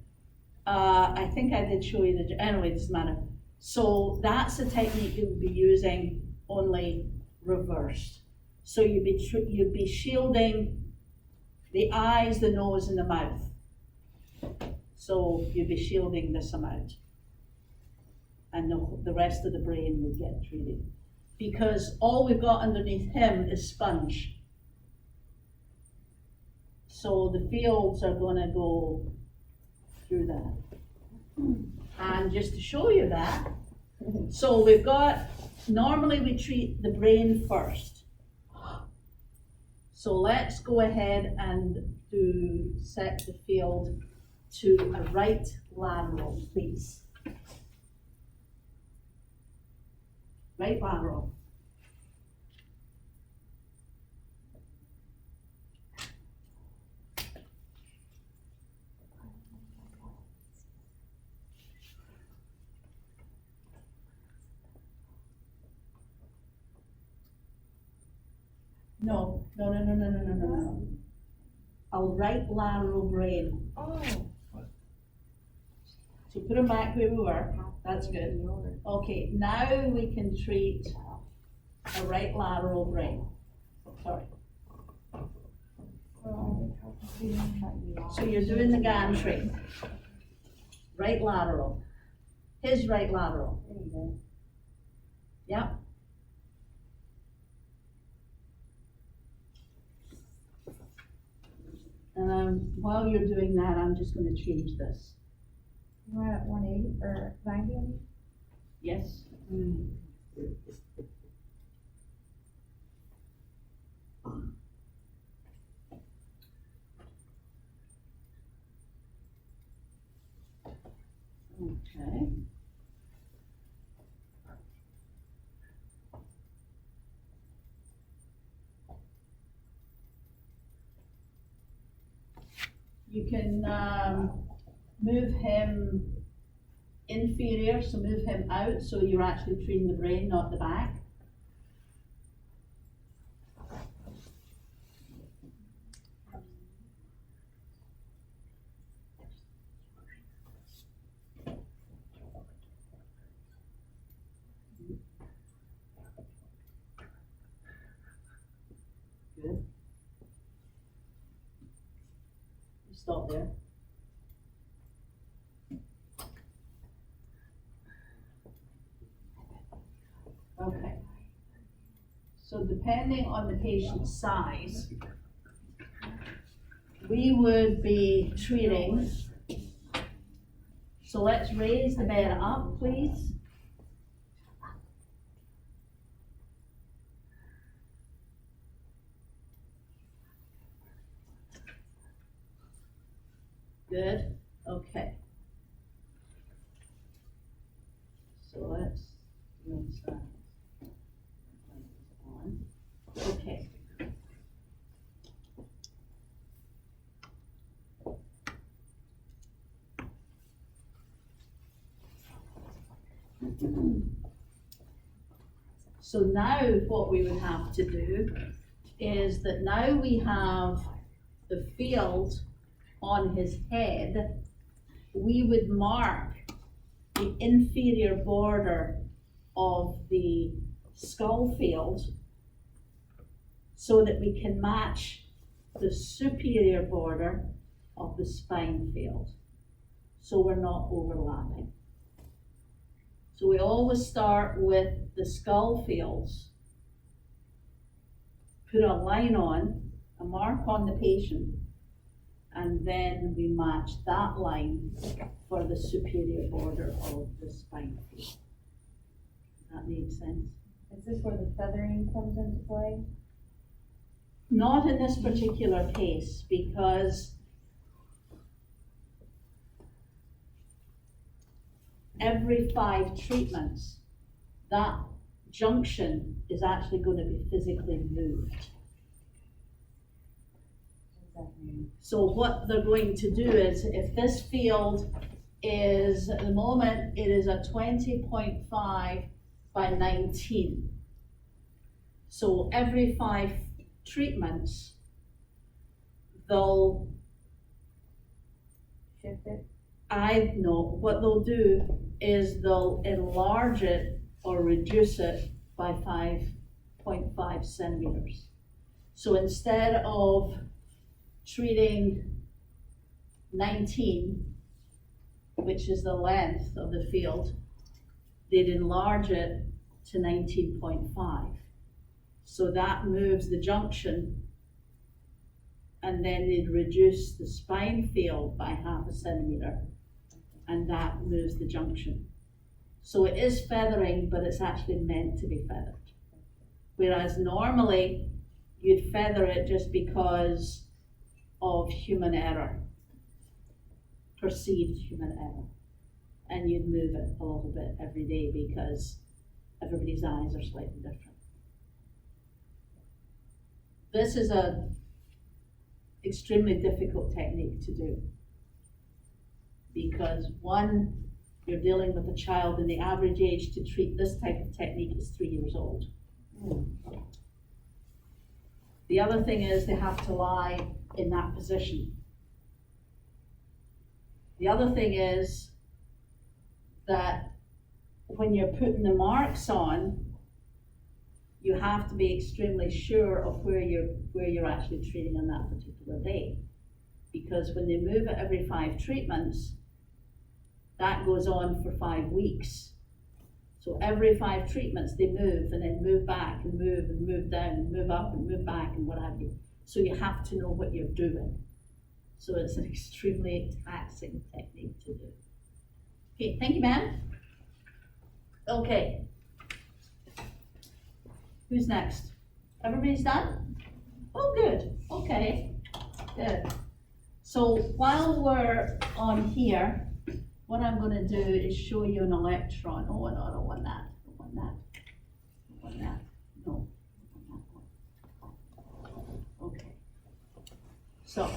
I think I did show you anyway, it doesn't matter. So that's the technique you would be using, only reversed. So you'd be shielding the eyes, the nose, and the mouth. So you'd be shielding this amount. And the rest of the brain would get treated. Because all we've got underneath him is sponge. So the fields are gonna go through that. And just to show you that, so we've got, normally we treat the brain first. So let's go ahead and set the field to a right lateral, please. Right lateral. No. A right lateral brain. Oh. So put them back where we were. That's good. Okay, now we can treat a right lateral brain. Sorry. So you're doing the gantry. Right lateral. His right lateral. There you go. Yep. And while you're doing that, I'm just going to change this. We're at 180 or 90? Yes? Okay. Okay. You can, move him inferior, so move him out, so you're actually treating the brain, not the back. Good. Stop there. Okay. So depending on the patient's size, we would be treating, so let's raise the bed up, please. Good, okay. So let's rinse that. On. Okay. So now what we would have to do is that now we have the field on his head, we would mark the inferior border of the skull field so that we can match the superior border of the spine field, so we're not overlapping. So we always start with the skull fields, put a line on, a mark on the patient, and then we match that line for the superior border of the spine field. Does that make sense? Is this where the feathering comes into play? Not in this particular case, because every 5 treatments, that junction is actually going to be physically moved. So what they're going to do is, if this field is, at the moment, it is a 20.5 by 19. So every 5 treatments, they'll Shift it? what they'll do is they'll enlarge it or reduce it by 5.5 centimeters. So instead of treating 19, which is the length of the field, they'd enlarge it to 19.5. So that moves the junction, and then they'd reduce the spine field by 0.5 centimeter, and that moves the junction. So it is feathering, but it's actually meant to be feathered. Whereas normally, you'd feather it just because of human error, perceived human error. And you'd move it a little bit every day because everybody's eyes are slightly different. This is an extremely difficult technique to do because, one, you're dealing with a child, and the average age to treat this type of technique is 3 years old. The other thing is they have to lie in that position. The other thing is that when you're putting the marks on, you have to be extremely sure of where you're actually treating on that particular day. Because when they move it every 5 treatments, that goes on for 5 weeks. So every 5 treatments they move, and then move back and move down and move up and move back and what have you. So you have to know what you're doing. So it's an extremely taxing technique to do. Okay, thank you, ma'am. Okay. Who's next? Everybody's done? Oh, good. Okay, good. So while we're on here, what I'm gonna do is show you an electron. Oh, no, I don't want that, I don't want that, I don't want that, no. I don't want that one. Okay. So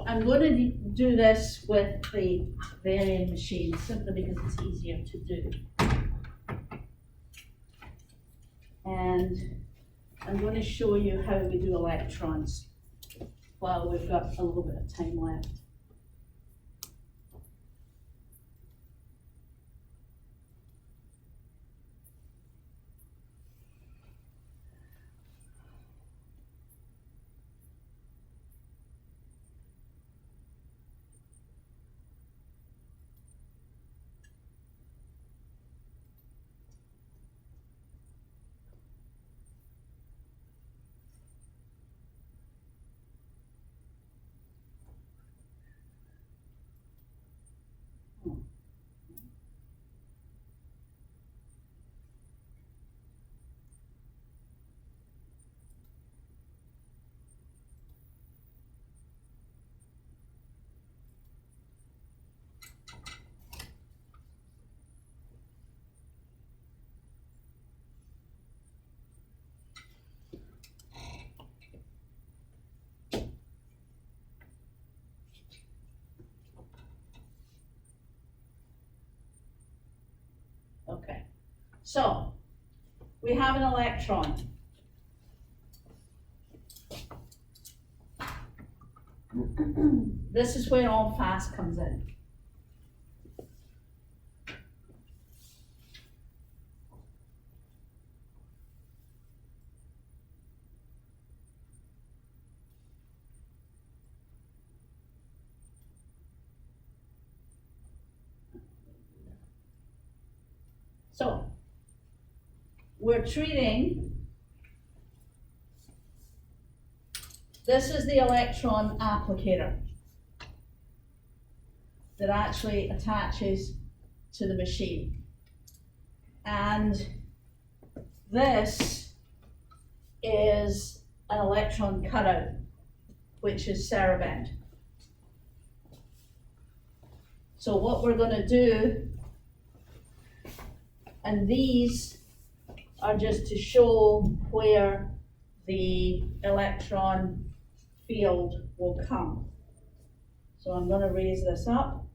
I'm gonna do this with the varying machine simply because it's easier to do. And I'm going to show you how we do electrons while we've got a little bit of time left. Okay, so we have an electron. This is where all fast comes in. So we're treating, this is the electron applicator that actually attaches to the machine. And this is an electron cutout, which is Serabend. So what we're going to do, and these are just to show where the electron field will come. So I'm going to raise this up.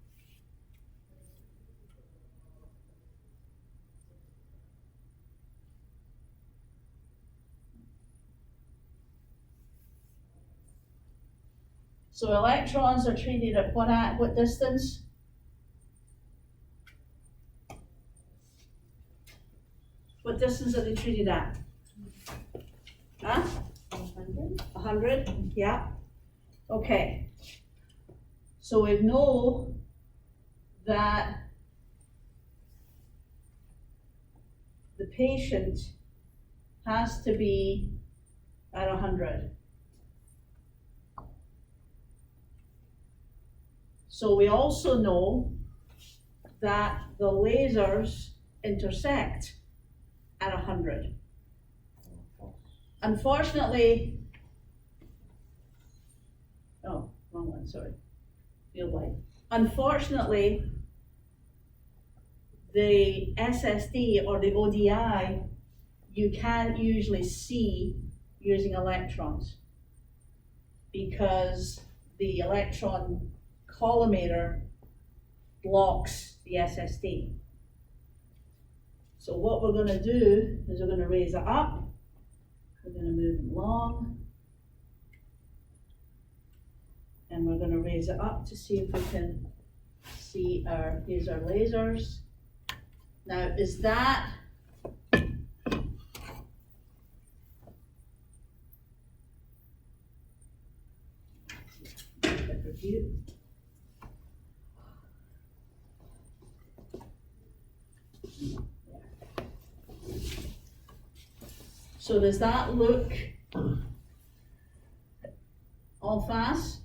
So electrons are treated at what distance? What distance are they treated at? Huh? 100, yeah. Okay. So we know that the patient has to be at 100. So we also know that the lasers intersect at 100. Unfortunately, oh, wrong one, sorry, field light. Unfortunately, the SSD or the ODI, you can't usually see using electrons because the electron collimator blocks the SSD. So what we're going to do is we're going to raise it up. We're going to move it along. And we're going to raise it up to see if we can see here's our lasers. Now, is that view? So does that look all fast?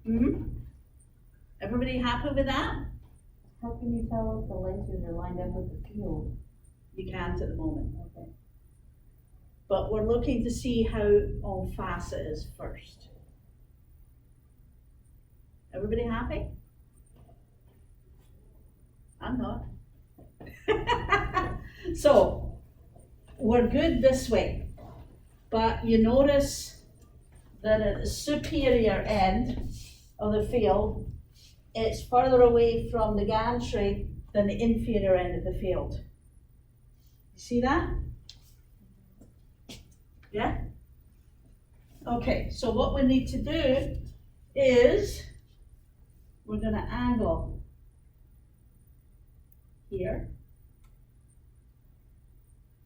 Mm-hmm. Everybody happy with that? How can you tell if the lasers are lined up with the field? You can't at the moment. Okay. but we're looking to see how en face it is first. Everybody happy? I'm not. So, we're good this way, but you notice that at the superior end of the field, it's further away from the gantry than the inferior end of the field. You see that? Yeah? Okay, so what we need to do is we're gonna angle here.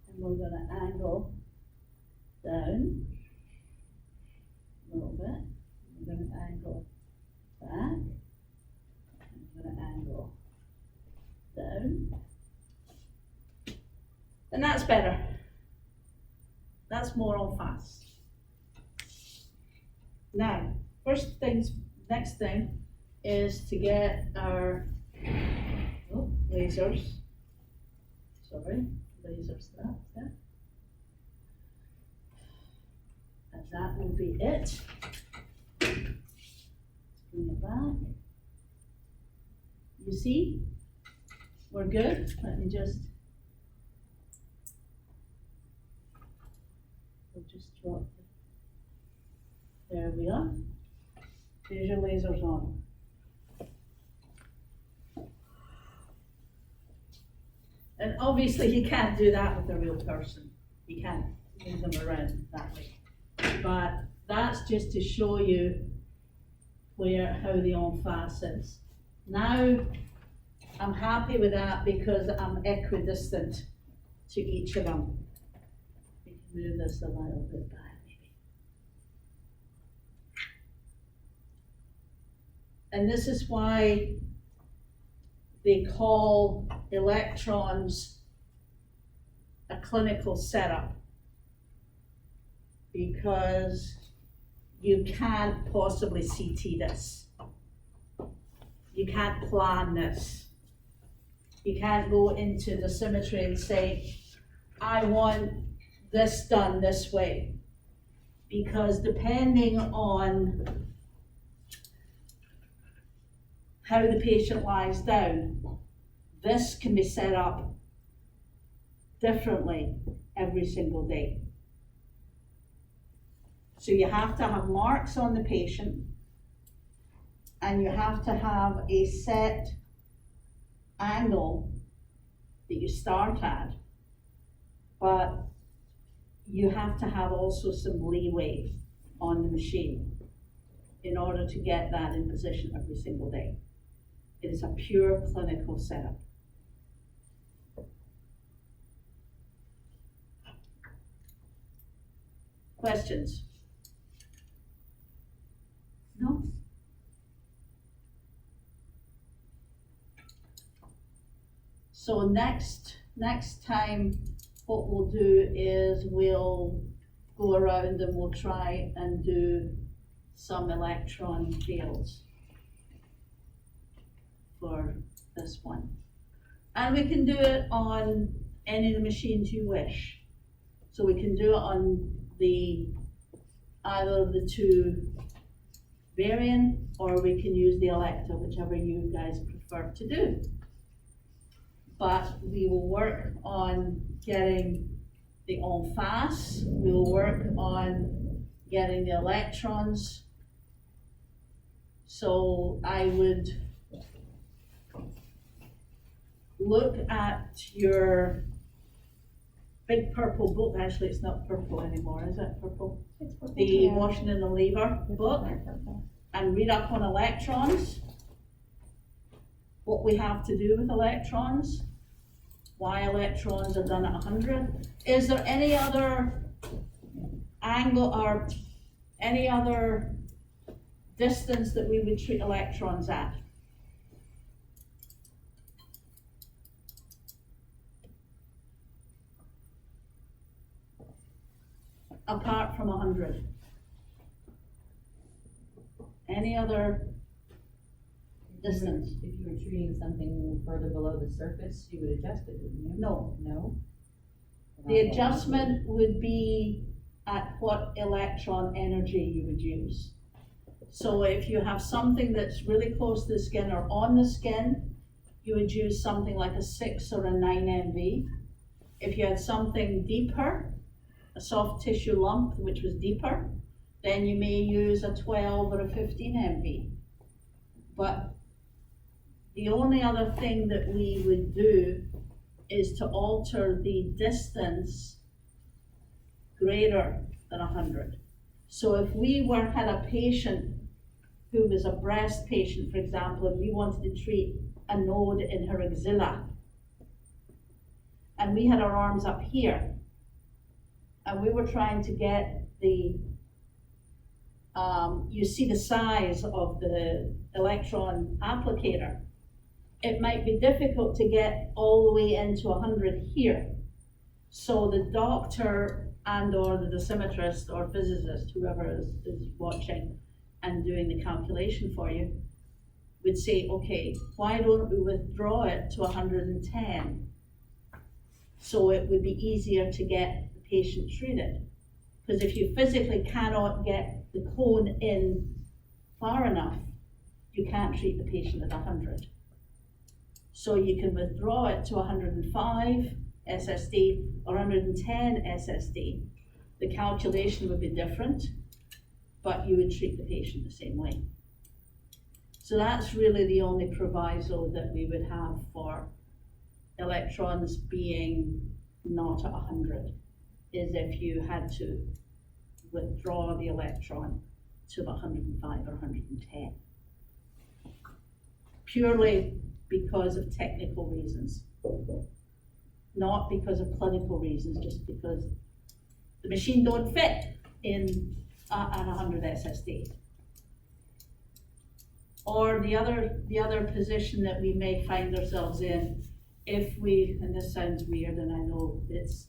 And we're gonna angle down a little bit. We're gonna angle back. And we're gonna angle down. And that's better. That's more en face. Now, next thing is to get our lasers. Sorry, lasers there. And that will be it. Bring it back. You see? We're good. Let me just. We'll just drop it. There we are. There's your lasers on. And obviously you can't do that with a real person. You can't move them around that way. But that's just to show you how the en face is. Now, I'm happy with that because I'm equidistant to each of them. We can move this a little bit back. And this is why they call electrons a clinical setup, because you can't possibly CT this. You can't plan this. You can't go into the symmetry and say, I want this done this way. Because depending on how the patient lies down, this can be set up differently every single day. So you have to have marks on the patient, and you have to have a set angle that you start at, but you have to have also some leeway on the machine in order to get that in position every single day. It is a pure clinical setup. Questions? No? So next time, what we'll do is we'll go around and we'll try and do some electron fields for this one. And we can do it on any of the machines you wish. So we can do it on either of the two Varian, or we can use the Electa, whichever you guys prefer to do. But we will work on getting the en face, we will work on getting the electrons. So I would look at your big purple book. Actually, it's not purple anymore, is it purple? It's purple. The Washington and Lever book, and read up on electrons, what we have to do with electrons, why electrons are done at 100. Is there any other angle or any other distance that we would treat electrons at? Apart from 100. Any other distance? If you were treating something further below the surface, you would adjust it, wouldn't you? No. No? The adjustment would be at what electron energy you would use. So if you have something that's really close to the skin or on the skin, you would use something like a 6 or a 9 MV. If you had something deeper, a soft tissue lump which was deeper, then you may use a 12 or a 15 MV. But the only other thing that we would do is to alter the distance greater than 100. So if we had a patient who was a breast patient, for example, and we wanted to treat a node in her axilla, and we had our arms up here, and we were trying to get the, you see the size of the electron applicator, it might be difficult to get all the way into 100 here. So the doctor and or the dosimetrist or physicist, whoever is watching and doing the calculation for you, would say, okay, why don't we withdraw it to 110? So it would be easier to get the patient treated. Because if you physically cannot get the cone in far enough, you can't treat the patient at 100. So you can withdraw it to 105 SSD or 110 SSD. The calculation would be different, but you would treat the patient the same way. So that's really the only proviso that we would have for electrons being not at 100, is if you had to withdraw the electron to 105 or 110. Purely because of technical reasons, not because of clinical reasons, just because the machine don't fit in at 100 SSD. Or the other position that we may find ourselves in, if we, and this sounds weird, and I know it's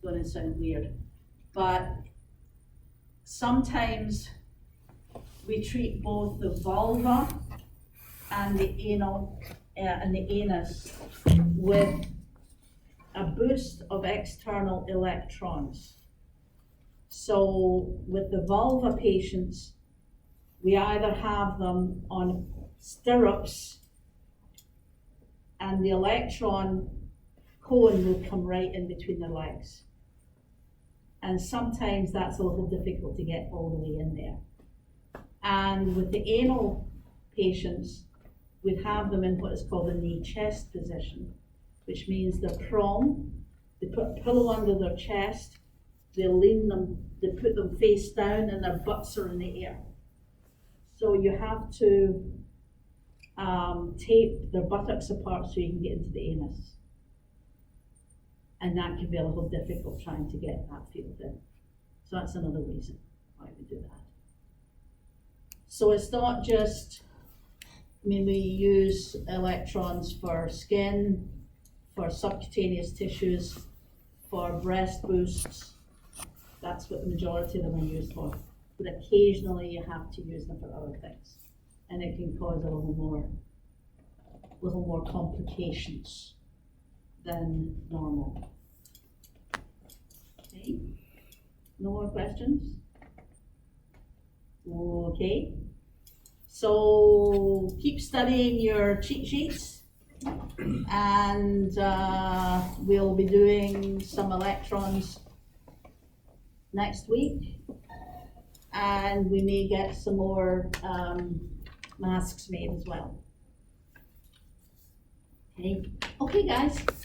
going to sound weird, but sometimes we treat both the vulva and the anal and the anus with a boost of external electrons. So with the vulva patients, we either have them on stirrups and the electron cone will come right in between their legs. And sometimes that's a little difficult to get all the way in there. And with the anal patients, we'd have them in what is called a knee chest position, which means they're prone, they put a pillow under their chest, they lean them, they put them face down and their butts are in the air. So you have to tape their buttocks apart so you can get into the anus. And that can be a little difficult trying to get that field in. So that's another reason why we do that. So it's not just, I mean, we use electrons for skin, for subcutaneous tissues, for breast boosts. That's what the majority of them are used for. But occasionally you have to use them for other things. And it can cause a little more complications than normal. Okay, no more questions? Okay, so keep studying your cheat sheets and we'll be doing some electrons next week and we may get some more masks made as well. Okay, guys.